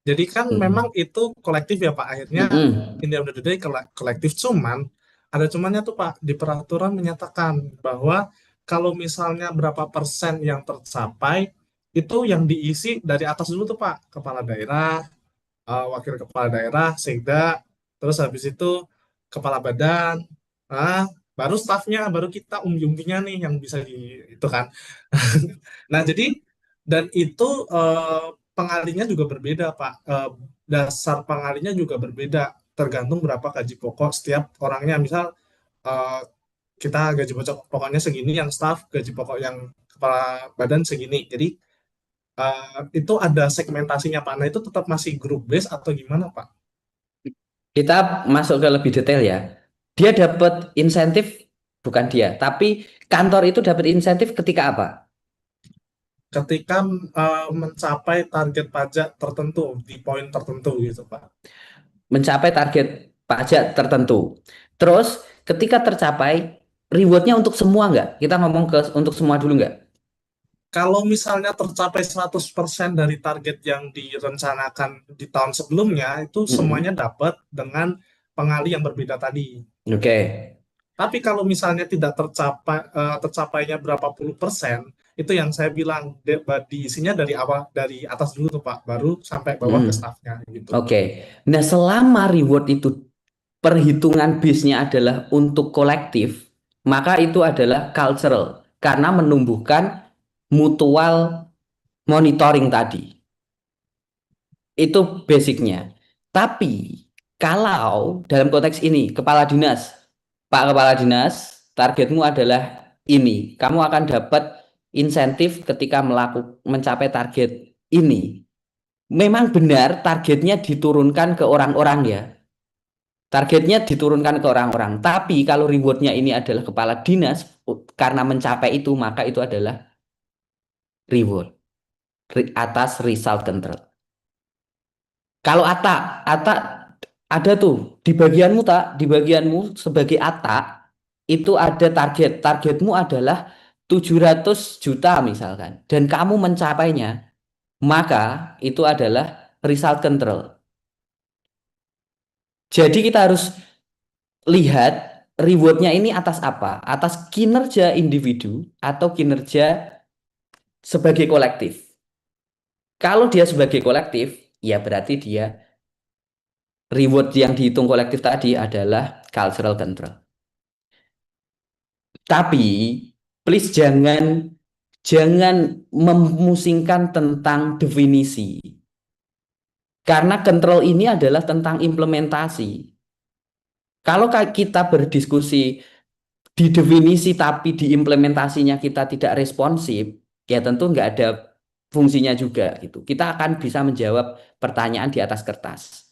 jadi kan memang Mm. itu kolektif ya Pak. Akhirnya Mm-mm. in the end of the day kolektif, cuman ada cumannya tuh Pak. Di peraturan menyatakan bahwa kalau misalnya berapa persen yang tercapai, itu yang diisi dari atas dulu tuh Pak. Kepala daerah, wakil kepala daerah, sekda, terus habis itu kepala badan, nah, baru stafnya, baru kita umbi-umbinya nih yang bisa di itu kan. Nah, jadi dan itu pengalinya juga berbeda, Pak. Dasar pengalinya juga berbeda, tergantung berapa gaji pokok setiap orangnya. Misal eh, kita gaji pokoknya segini, yang staf gaji pokok yang kepala badan segini. Jadi itu ada segmentasinya, Pak. Nah, itu tetap masih group base atau gimana, Pak? Kita masuk ke lebih detail ya. Dia dapat insentif, bukan dia, tapi kantor itu dapat insentif ketika apa? Ketika mencapai target pajak tertentu di poin tertentu gitu, Pak. Mencapai target pajak tertentu. Terus ketika tercapai, rewardnya untuk semua nggak? Kita ngomong ke untuk semua dulu nggak? Kalau misalnya tercapai 100% dari target yang direncanakan di tahun sebelumnya, itu semuanya dapat dengan pengali yang berbeda tadi. Oke. Tapi kalau misalnya tidak tercapainya berapa puluh persen, itu yang saya bilang diisinya dari awal, dari atas dulu tuh Pak, baru sampai bawah ke stafnya gitu. Oke. Nah, selama reward itu perhitungan base-nya adalah untuk kolektif, maka itu adalah cultural karena menumbuhkan mutual monitoring tadi. Itu basicnya. Tapi Kalau dalam konteks ini, kepala dinas, Pak Kepala Dinas, targetmu adalah ini. Kamu akan dapat insentif ketika mencapai target ini. Memang benar targetnya diturunkan ke orang-orang ya. Targetnya diturunkan ke orang-orang. Tapi kalau rewardnya ini adalah kepala dinas, karena mencapai itu, maka itu adalah reward atas result control. Kalau Ata ada tuh di bagianmu di bagianmu sebagai Ata itu ada target. Targetmu adalah 700 juta misalkan, dan kamu mencapainya, maka itu adalah result control. Jadi kita harus lihat rewardnya ini atas apa? Atas kinerja individu atau kinerja sebagai kolektif. Kalau dia sebagai kolektif, ya berarti dia reward yang dihitung kolektif tadi adalah cultural control. Tapi please jangan memusingkan tentang definisi. Karena control ini adalah tentang implementasi. Kalau kita berdiskusi di definisi tapi di implementasinya kita tidak responsif, ya tentu nggak ada fungsinya juga gitu. Kita akan bisa menjawab pertanyaan di atas kertas.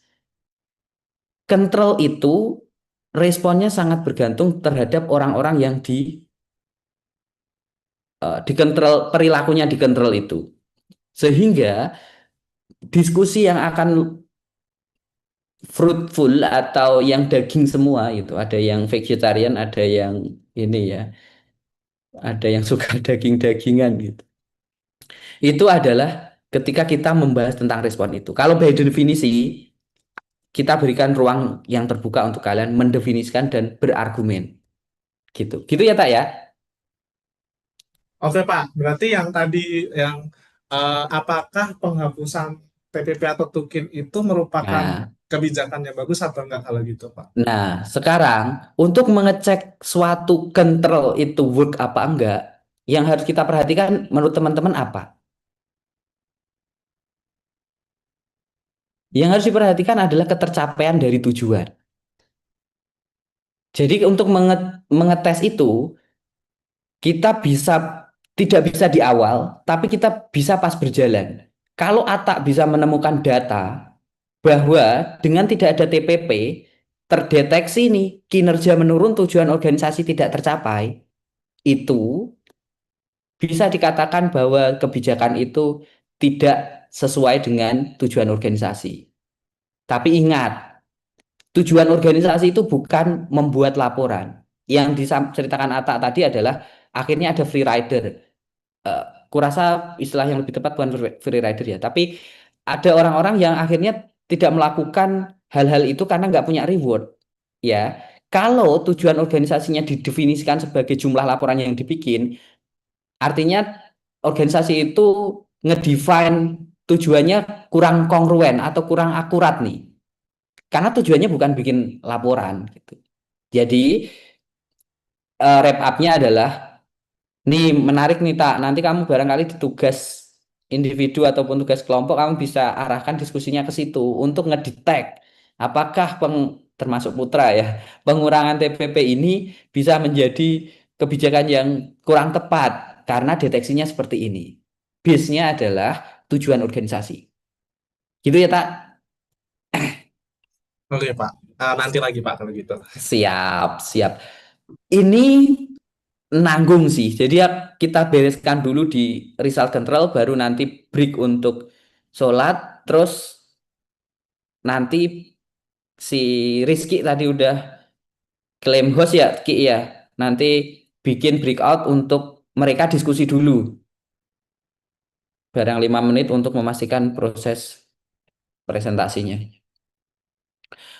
Control itu responnya sangat bergantung terhadap orang-orang yang dikontrol, perilakunya dikontrol itu. Sehingga diskusi yang akan fruitful atau yang daging semua itu, ada yang vegetarian, ada yang ini ya, ada yang suka daging-dagingan gitu. Itu adalah ketika kita membahas tentang respon itu. Kalau by definisi, kita berikan ruang yang terbuka untuk kalian mendefinisikan dan berargumen. Gitu. Gitu ya, Tak ya? Oke Pak, berarti yang tadi yang apakah penghapusan TPP atau Tukin itu merupakan Nah, kebijakan yang bagus atau enggak kalau gitu Pak? nah, sekarang untuk mengecek suatu control itu work apa enggak, yang harus kita perhatikan menurut teman-teman apa? Yang harus diperhatikan adalah ketercapaian dari tujuan. Jadi untuk mengetes itu, kita tidak bisa di awal, tapi kita bisa pas berjalan. Kalau Atak bisa menemukan data bahwa dengan tidak ada TPP, terdeteksi nih kinerja menurun, tujuan organisasi tidak tercapai, itu bisa dikatakan bahwa kebijakan itu tidak sesuai dengan tujuan organisasi. Tapi ingat, tujuan organisasi itu bukan membuat laporan. Yang diceritakan Atta tadi adalah akhirnya ada free rider. Kurasa istilah yang lebih tepat bukan free rider ya, tapi ada orang-orang yang akhirnya tidak melakukan hal-hal itu karena nggak punya reward. Ya, kalau tujuan organisasinya didefinisikan sebagai jumlah laporan yang dibikin, artinya organisasi itu ngedefine tujuannya kurang kongruen atau kurang akurat nih. Karena tujuannya bukan bikin laporan gitu. Jadi wrap up-nya adalah nih menarik nih Tak. Nanti kamu barangkali di tugas individu ataupun tugas kelompok kamu bisa arahkan diskusinya ke situ untuk ngedetek apakah termasuk Putra ya, pengurangan TPP ini bisa menjadi kebijakan yang kurang tepat karena deteksinya seperti ini. Base-nya adalah tujuan organisasi. Gitu ya Tak? Oke Pak, nanti lagi Pak kalau gitu. Siap, siap. Ini nanggung sih. Jadi ya kita bereskan dulu di result control, baru nanti break untuk sholat. Terus nanti si Rizky tadi udah klaim host ya, Ki ya. Nanti bikin breakout untuk mereka diskusi dulu. Barang 5 menit untuk memastikan proses presentasinya.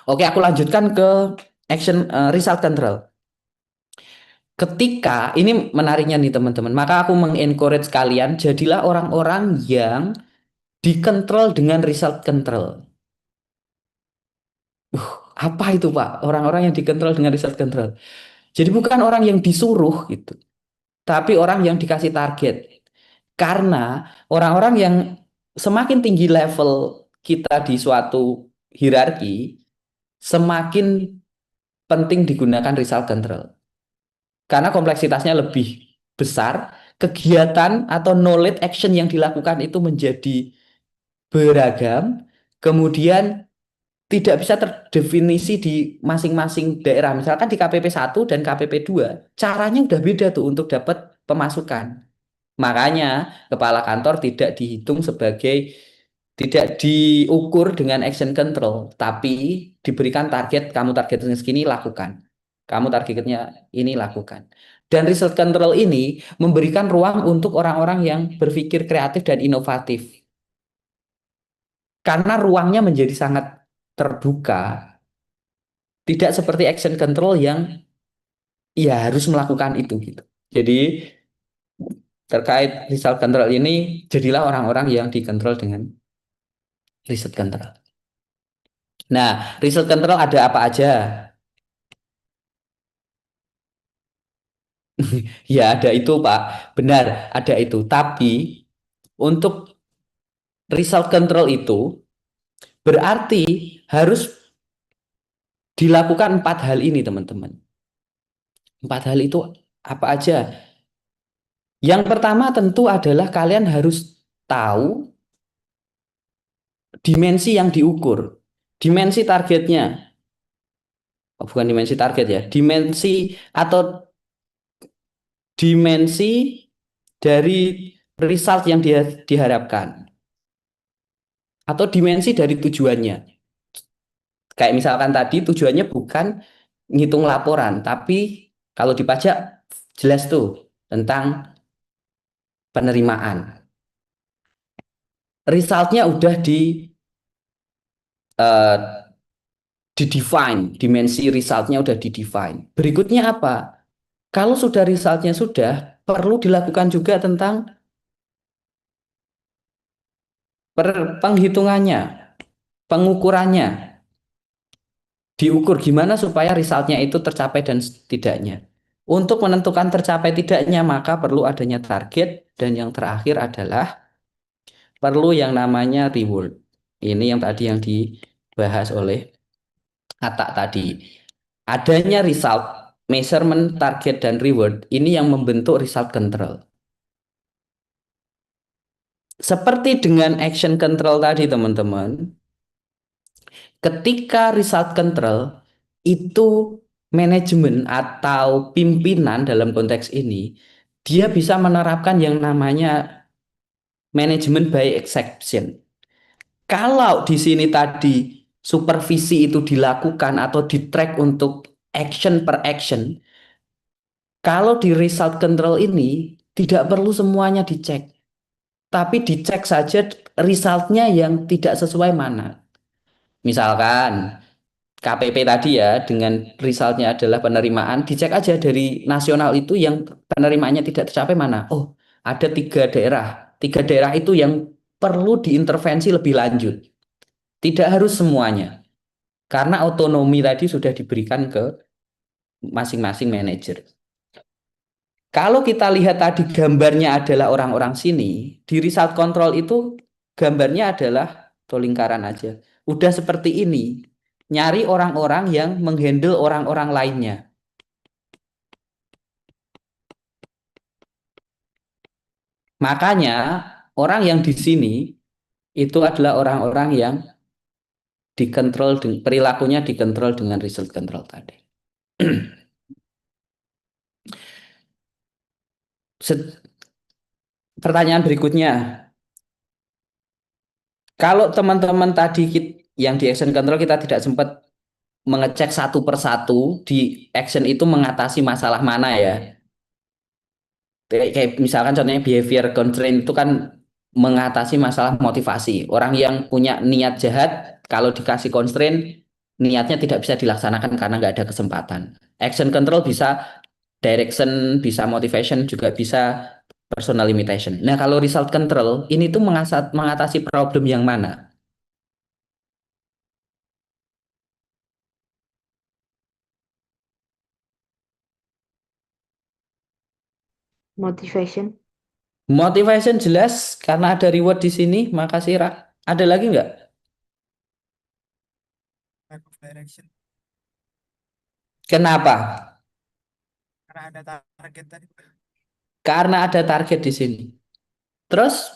Oke, aku lanjutkan ke action result control. Ketika ini menariknya nih teman-teman, maka aku mengencourage kalian jadilah orang-orang yang dikontrol dengan result control. Apa itu Pak? Orang-orang yang dikontrol dengan result control. Jadi bukan orang yang disuruh gitu, tapi orang yang dikasih target. Karena orang-orang yang semakin tinggi level kita di suatu hierarki, semakin penting digunakan result control. Karena kompleksitasnya lebih besar, kegiatan atau knowledge action yang dilakukan itu menjadi beragam, kemudian tidak bisa terdefinisi di masing-masing daerah. Misalkan di KPP 1 dan KPP 2, caranya udah beda tuh untuk dapat pemasukan. Makanya kepala kantor tidak diukur dengan action control, tapi diberikan target, kamu targetnya segini lakukan. Kamu targetnya ini lakukan. Dan result control ini memberikan ruang untuk orang-orang yang berpikir kreatif dan inovatif. Karena ruangnya menjadi sangat terbuka, tidak seperti action control yang ya harus melakukan itu gitu. Jadi terkait result control ini, jadilah orang-orang yang dikontrol dengan result control. Nah, result control ada apa aja? Ya ada itu Pak, benar ada itu. Tapi untuk result control itu berarti harus dilakukan 4 hal ini teman-teman. 4 hal itu apa aja? Yang pertama tentu adalah kalian harus tahu dimensi yang diukur. Dimensi targetnya. Oh, bukan dimensi target ya. Dimensi dari result yang dia diharapkan. Atau dimensi dari tujuannya. Kayak misalkan tadi tujuannya bukan ngitung laporan, tapi kalau di pajak jelas tuh tentang penerimaan. Resultnya udah eh, di-define, dimensi resultnya udah di-define. Berikutnya apa? Kalau sudah resultnya sudah, perlu dilakukan juga tentang penghitungannya, pengukurannya. Diukur gimana supaya resultnya itu tercapai dan tidaknya. Untuk menentukan tercapai tidaknya, maka perlu adanya target, dan yang terakhir adalah perlu yang namanya reward. Ini yang tadi yang dibahas oleh Atta tadi. Adanya result, measurement, target, dan reward, ini yang membentuk result control. Seperti dengan action control tadi teman-teman, ketika result control itu manajemen atau pimpinan dalam konteks ini, dia bisa menerapkan yang namanya manajemen by exception. Kalau di sini tadi supervisi itu dilakukan atau di-track untuk action per action, kalau di result control ini tidak perlu semuanya dicek, tapi dicek saja resultnya yang tidak sesuai mana. Misalkan KPP tadi ya dengan resultnya adalah penerimaan, dicek aja dari nasional itu yang penerimaannya tidak tercapai mana. Oh, ada 3 daerah. 3 daerah itu yang perlu diintervensi lebih lanjut. Tidak harus semuanya. Karena otonomi tadi sudah diberikan ke masing-masing manajer. Kalau kita lihat tadi gambarnya adalah orang-orang sini, di result control itu gambarnya adalah atau lingkaran aja. Udah seperti ini. Nyari orang-orang yang menghandle orang-orang lainnya. Makanya orang yang di sini itu adalah orang-orang yang dikontrol, perilakunya dikontrol dengan result control tadi. Pertanyaan berikutnya, kalau teman-teman tadi yang di action control kita tidak sempat mengecek satu persatu di action itu mengatasi masalah mana ya. Kayak misalkan contohnya behavior constraint itu kan mengatasi masalah motivasi. Orang yang punya niat jahat kalau dikasih constraint niatnya tidak bisa dilaksanakan karena nggak ada kesempatan. Action control bisa direction, bisa motivation, juga bisa personal limitation. Nah, kalau result control ini tuh mengatasi problem yang mana? Motivation. Motivation jelas karena ada reward di sini. Makasih Ra. Ada lagi nggak? Lack of direction Kenapa? karena ada target tadi, Pak. Karena ada target di sini. Terus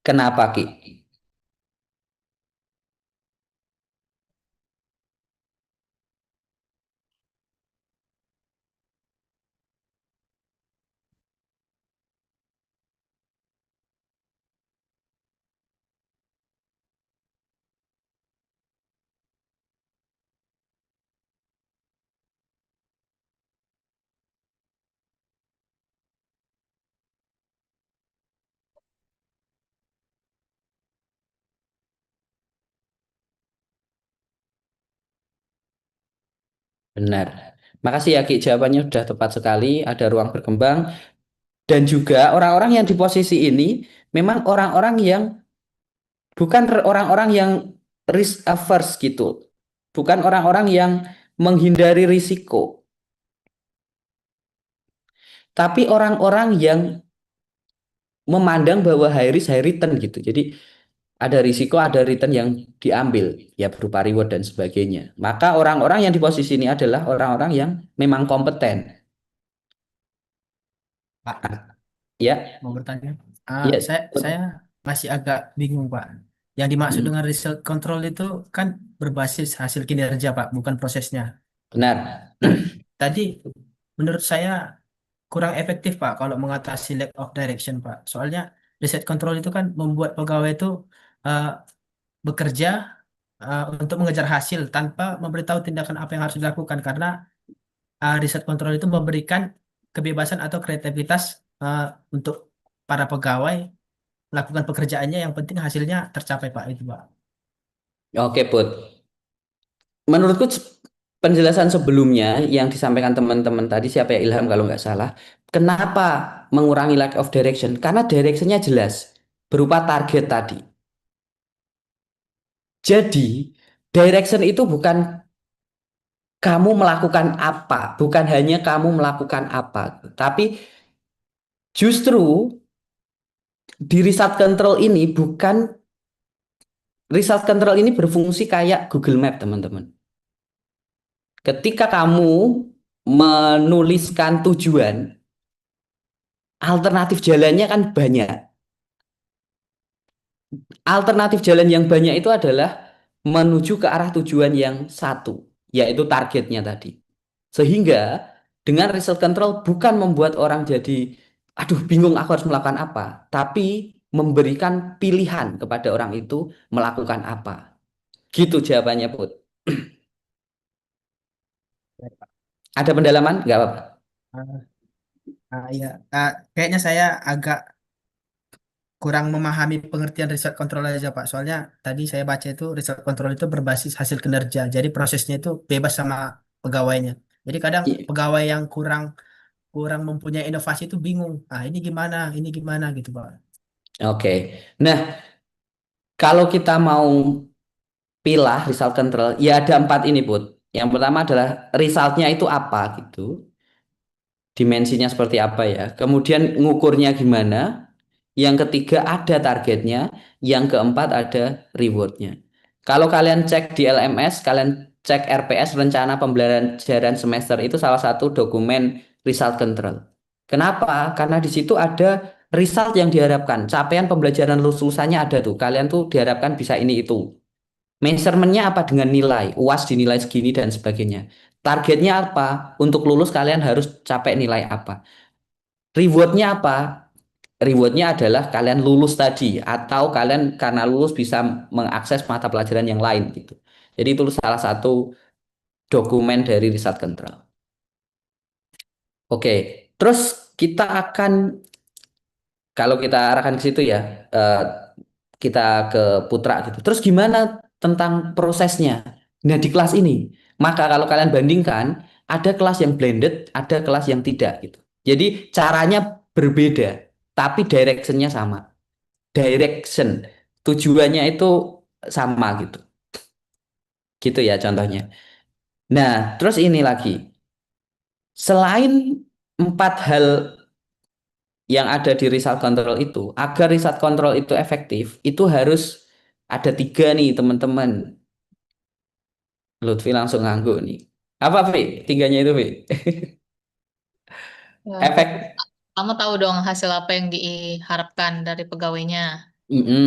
kenapa, Ki? Benar. Makasih ya, Ki. Jawabannya sudah tepat sekali. Ada ruang berkembang. Dan juga orang-orang yang di posisi ini memang orang-orang yang bukan orang-orang yang risk averse gitu. Bukan orang-orang yang menghindari risiko. Tapi orang-orang yang memandang bahwa high risk, high return gitu. Jadi ada risiko, ada return yang diambil, ya berupa reward dan sebagainya. Maka orang-orang yang di posisi ini adalah orang-orang yang memang kompeten. Pak, Ya, mau bertanya. ya, Saya masih agak bingung, Pak. Yang dimaksud dengan result control itu kan berbasis hasil kinerja, Pak, bukan prosesnya. benar. Nah, tadi menurut saya kurang efektif, Pak, kalau mengatasi lack of direction, Pak. Soalnya reset control itu kan membuat pegawai itu eh, bekerja untuk mengejar hasil tanpa memberitahu tindakan apa yang harus dilakukan karena reset control itu memberikan kebebasan atau kreativitas eh, untuk para pegawai melakukan pekerjaannya yang penting hasilnya tercapai, Pak, itu, Pak. Oke, Put. Menurutku penjelasan sebelumnya yang disampaikan teman-teman tadi, siapa ya, Ilham kalau nggak salah, kenapa mengurangi lack of direction? Karena directionnya jelas, berupa target tadi. Jadi, direction itu bukan kamu melakukan apa, bukan hanya kamu melakukan apa, tapi justru di result control ini result control ini berfungsi kayak Google Map, teman-teman. Ketika kamu menuliskan tujuan, alternatif jalannya kan banyak. Alternatif jalan yang banyak itu adalah menuju ke arah tujuan yang satu, yaitu targetnya tadi. Sehingga dengan result control bukan membuat orang jadi, aduh bingung aku harus melakukan apa, tapi memberikan pilihan kepada orang itu melakukan apa. Gitu jawabannya, Put. Ada pendalaman? Nggak apa-apa. Iya. Kayaknya saya agak kurang memahami pengertian result control aja, Pak. Soalnya tadi saya baca itu result control itu berbasis hasil kinerja. Jadi prosesnya itu bebas sama pegawainya. Jadi kadang I- pegawai yang kurang kurang mempunyai inovasi itu bingung. Ini gimana gitu, Pak. Oke. Nah, kalau kita mau pilah result control, ya ada empat ini, Put. Yang pertama adalah resultnya itu apa gitu. Dimensinya seperti apa ya. Kemudian ngukurnya gimana. Yang ketiga ada targetnya. Yang keempat ada rewardnya. Kalau kalian cek di LMS, kalian cek RPS, rencana pembelajaran semester, itu salah satu dokumen result control. Kenapa? Karena di situ ada result yang diharapkan. Capaian pembelajaran lulusannya ada tuh. Kalian tuh diharapkan bisa ini itu. Measurementnya apa dengan nilai? UAS dinilai segini dan sebagainya. Targetnya apa? Untuk lulus kalian harus capai nilai apa? Rewardnya apa? Rewardnya adalah kalian lulus tadi atau kalian karena lulus bisa mengakses mata pelajaran yang lain gitu. Jadi itu salah satu dokumen dari result control. Oke, terus kita akan kalau kita arahkan ke situ ya, eh, kita ke Putra gitu. Terus gimana tentang prosesnya? Nah, di kelas ini, maka kalau kalian bandingkan, ada kelas yang blended, ada kelas yang tidak gitu. Jadi caranya berbeda, tapi directionnya sama. Direction, tujuannya itu sama gitu. Gitu ya contohnya. Nah, terus ini lagi. Selain empat hal yang ada di result control itu, agar result control itu efektif, itu harus ada 3 nih teman-teman. Lutfi langsung nganggu nih. Apa, Vi? 3-nya itu, Vi? Ya, Efek, kamu tahu dong hasil apa yang diharapkan dari pegawainya.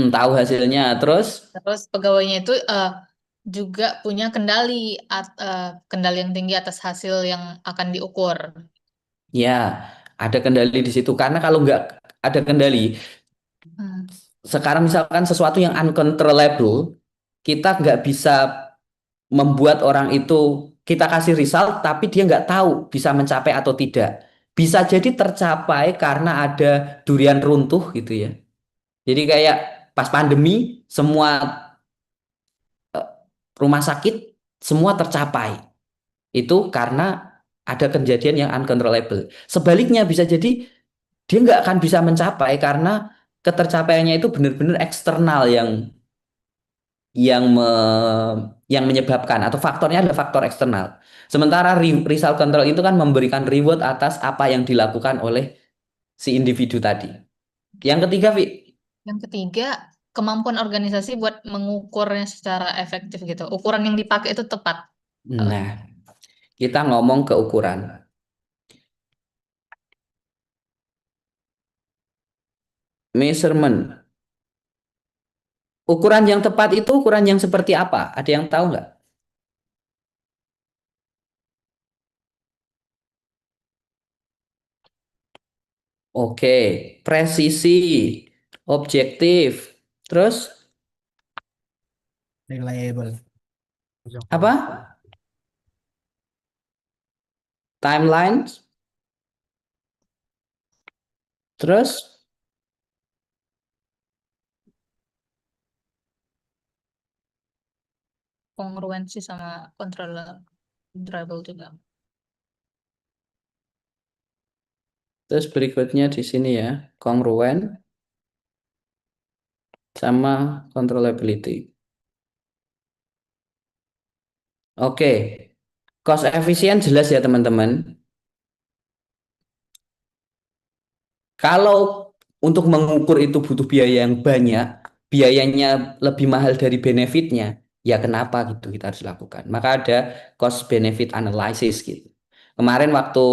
tahu hasilnya. Terus, Terus pegawainya itu juga punya kendali yang tinggi atas hasil yang akan diukur. ya, ada kendali di situ. Karena kalau nggak ada kendali, Hmm. sekarang misalkan sesuatu yang uncontrollable, kita nggak bisa membuat orang itu kita kasih result, tapi dia nggak tahu bisa mencapai atau tidak. Bisa jadi tercapai karena ada durian runtuh gitu ya. Jadi kayak pas pandemi, semua eh, rumah sakit semua tercapai. Itu karena ada kejadian yang uncontrollable. Sebaliknya bisa jadi dia nggak akan bisa mencapai karena ketercapaiannya itu benar-benar eksternal yang yang menyebabkan atau faktornya adalah faktor eksternal. Sementara result control itu kan memberikan reward atas apa yang dilakukan oleh si individu tadi. Yang ketiga, Vi. Yang ketiga, kemampuan organisasi buat mengukurnya secara efektif gitu. Ukuran yang dipakai itu tepat. Nah, kita ngomong ke ukuran. Measurement. Ukuran yang tepat itu ukuran yang seperti apa? Ada yang tahu nggak? Oke, presisi, objektif, terus Reliable. apa? Timeline, terus Kongruensi sama controllable juga. terus berikutnya di sini ya, kongruen sama controllability. Oke, cost efisien jelas ya teman-teman. Kalau untuk mengukur itu butuh biaya yang banyak, biayanya lebih mahal dari benefitnya, ya kenapa gitu kita harus lakukan. Maka ada cost benefit analysis gitu. Kemarin waktu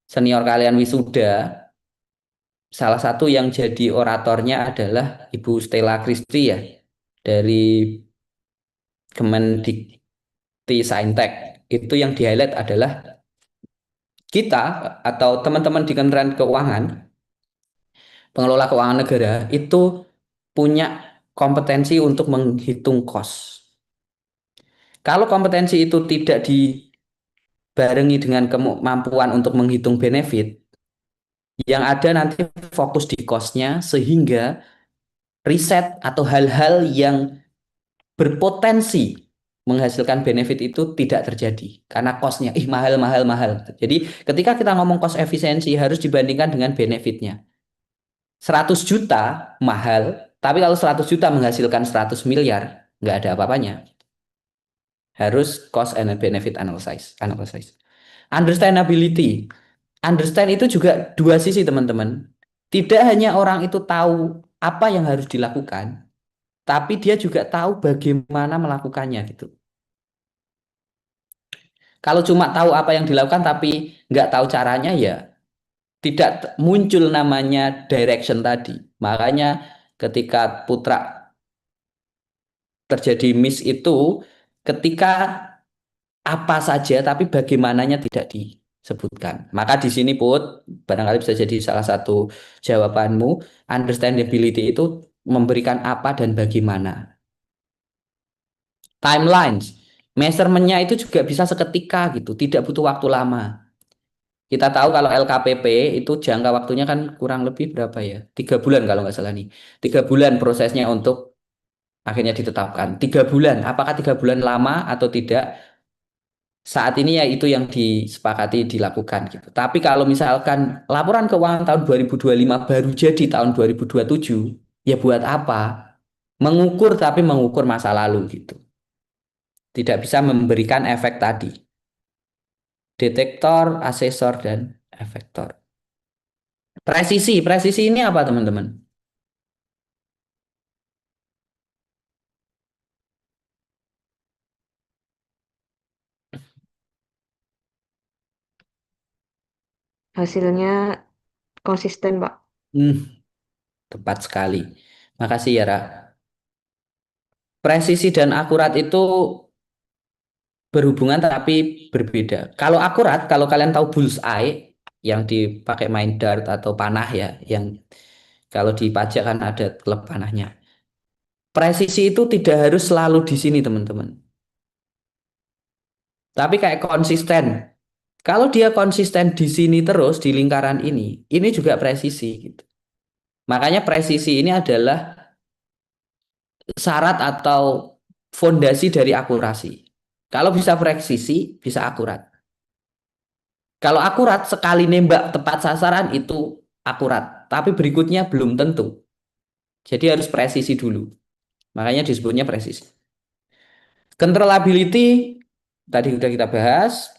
senior kalian wisuda, salah satu yang jadi oratornya adalah Ibu Stella Christie ya, dari Kemendikti Saintek. Itu yang di-highlight adalah kita atau teman-teman di Kementerian Keuangan, pengelola keuangan negara itu punya kompetensi untuk menghitung cost. Kalau kompetensi itu tidak dibarengi dengan kemampuan untuk menghitung benefit, yang ada nanti fokus di cost-nya sehingga riset atau hal-hal yang berpotensi menghasilkan benefit itu tidak terjadi karena cost-nya mahal mahal mahal. Jadi ketika kita ngomong cost efisiensi harus dibandingkan dengan benefitnya. 100 juta mahal, tapi kalau 100 juta menghasilkan 100 miliar, nggak ada apa-apanya. Harus cost and benefit analysis. Understandability. Understand itu juga dua sisi teman-teman. Tidak hanya orang itu tahu apa yang harus dilakukan, tapi dia juga tahu bagaimana melakukannya gitu. Kalau cuma tahu apa yang dilakukan tapi nggak tahu caranya ya tidak muncul namanya direction tadi. Makanya ketika Putra terjadi miss itu ketika apa saja tapi bagaimananya tidak disebutkan. Maka di sini Put barangkali bisa jadi salah satu jawabanmu. Understandability itu memberikan apa dan bagaimana. Timelines, measurementnya itu juga bisa seketika gitu, tidak butuh waktu lama. Kita tahu kalau LKPP itu jangka waktunya kan kurang lebih berapa ya? 3 bulan kalau nggak salah nih. 3 bulan prosesnya untuk akhirnya ditetapkan. 3 bulan, apakah 3 bulan lama atau tidak? Saat ini ya itu yang disepakati dilakukan gitu. Tapi kalau misalkan laporan keuangan tahun 2025 baru jadi tahun 2027, ya buat apa? Mengukur tapi mengukur masa lalu gitu. Tidak bisa memberikan efek tadi. Detektor, asesor, dan efektor. Presisi ini apa teman-teman? Hasilnya konsisten, Pak. Tepat sekali. Makasih ya, Ra. Presisi dan akurat itu berhubungan tapi berbeda. Kalau akurat, kalau kalian tahu bullseye yang dipakai main dart atau panah ya, yang kalau di pajak kan ada klub panahnya. Presisi itu tidak harus selalu di sini, teman-teman. Tapi kayak konsisten. Kalau dia konsisten di sini terus di lingkaran ini juga presisi gitu. Makanya presisi ini adalah syarat atau fondasi dari akurasi. Kalau bisa presisi, bisa akurat. Kalau akurat sekali nembak tepat sasaran itu akurat, tapi berikutnya belum tentu. Jadi harus presisi dulu. Makanya disebutnya presisi. Controllability tadi sudah kita bahas.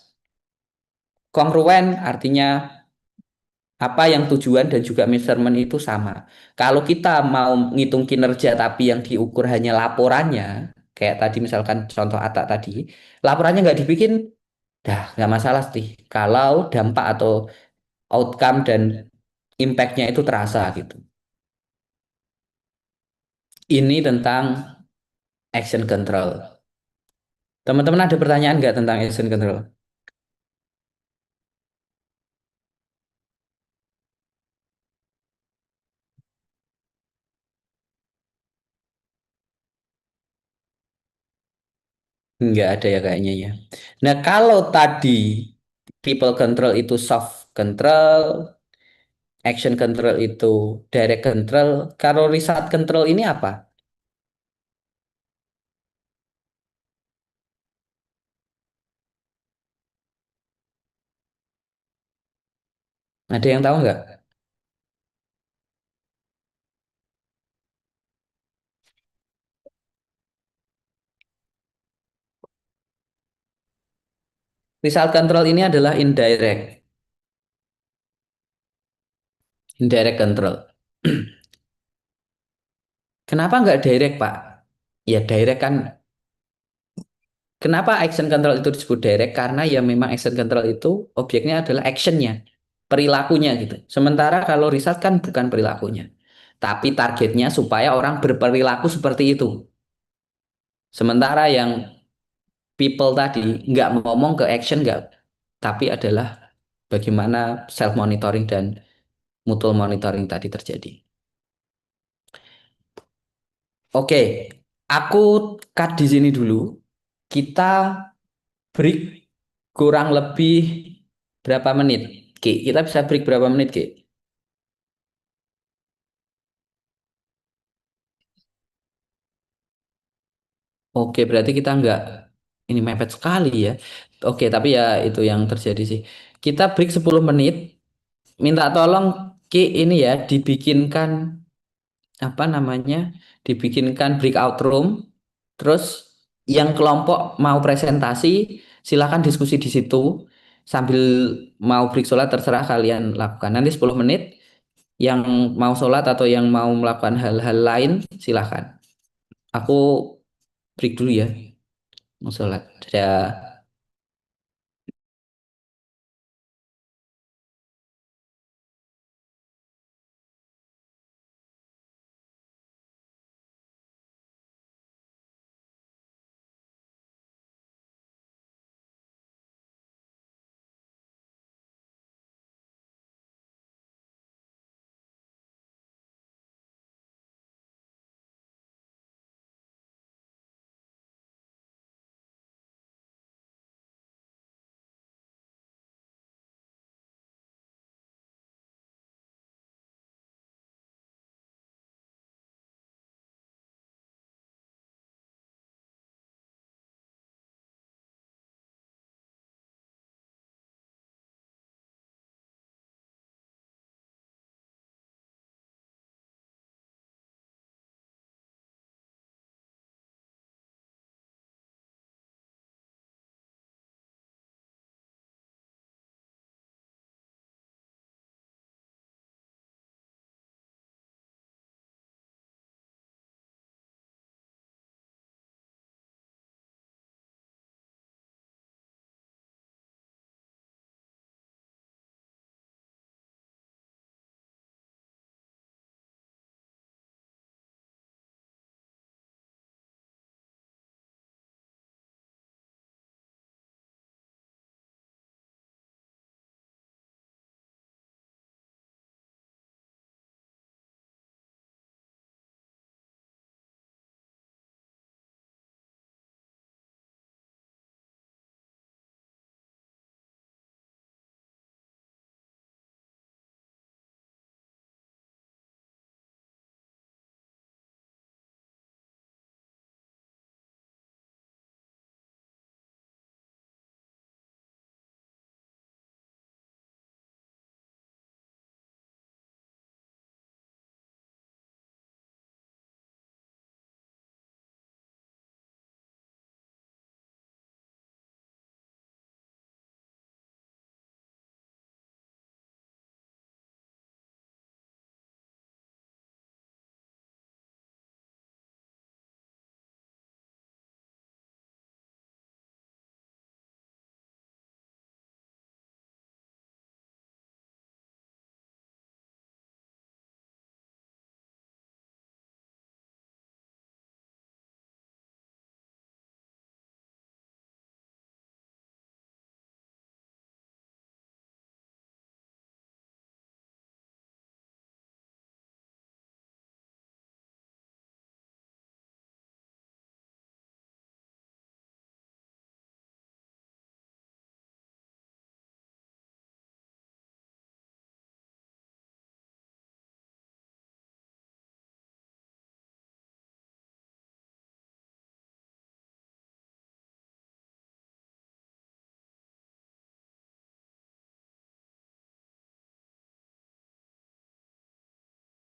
Kongruen artinya apa yang tujuan dan juga measurement itu sama. Kalau kita mau ngitung kinerja tapi yang diukur hanya laporannya, kayak tadi misalkan contoh Atta tadi, laporannya nggak dibikin, dah nggak masalah sih. Kalau dampak atau outcome dan impact-nya itu terasa gitu. Ini tentang action control. Teman-teman ada pertanyaan nggak tentang action control? Nggak ada ya kayaknya ya. Nah kalau tadi people control itu soft control, action control itu direct control, kalau result control ini apa? Ada yang tahu nggak? Result control ini adalah indirect control. Kenapa nggak direct, Pak? Ya direct kan. Kenapa action control itu disebut direct? Karena ya memang action control itu objeknya adalah actionnya, perilakunya gitu. Sementara kalau result kan bukan perilakunya, tapi targetnya supaya orang berperilaku seperti itu. Sementara yang people tadi nggak ngomong ke action nggak, tapi adalah bagaimana self monitoring dan mutual monitoring tadi terjadi. Oke, aku cut di sini dulu. Kita break kurang lebih berapa menit? Ki, kita bisa break berapa menit, Ki? Oke, berarti kita nggak ini mepet sekali ya. Oke, tapi ya itu yang terjadi sih. Kita break 10 menit. Minta tolong Ki ini ya dibikinkan apa namanya? Dibikinkan breakout room. Terus yang kelompok mau presentasi, silakan diskusi di situ sambil mau break sholat terserah kalian lakukan. Nanti 10 menit yang mau sholat atau yang mau melakukan hal-hal lain silahkan. Aku break dulu ya. Mau sholat. Dadah.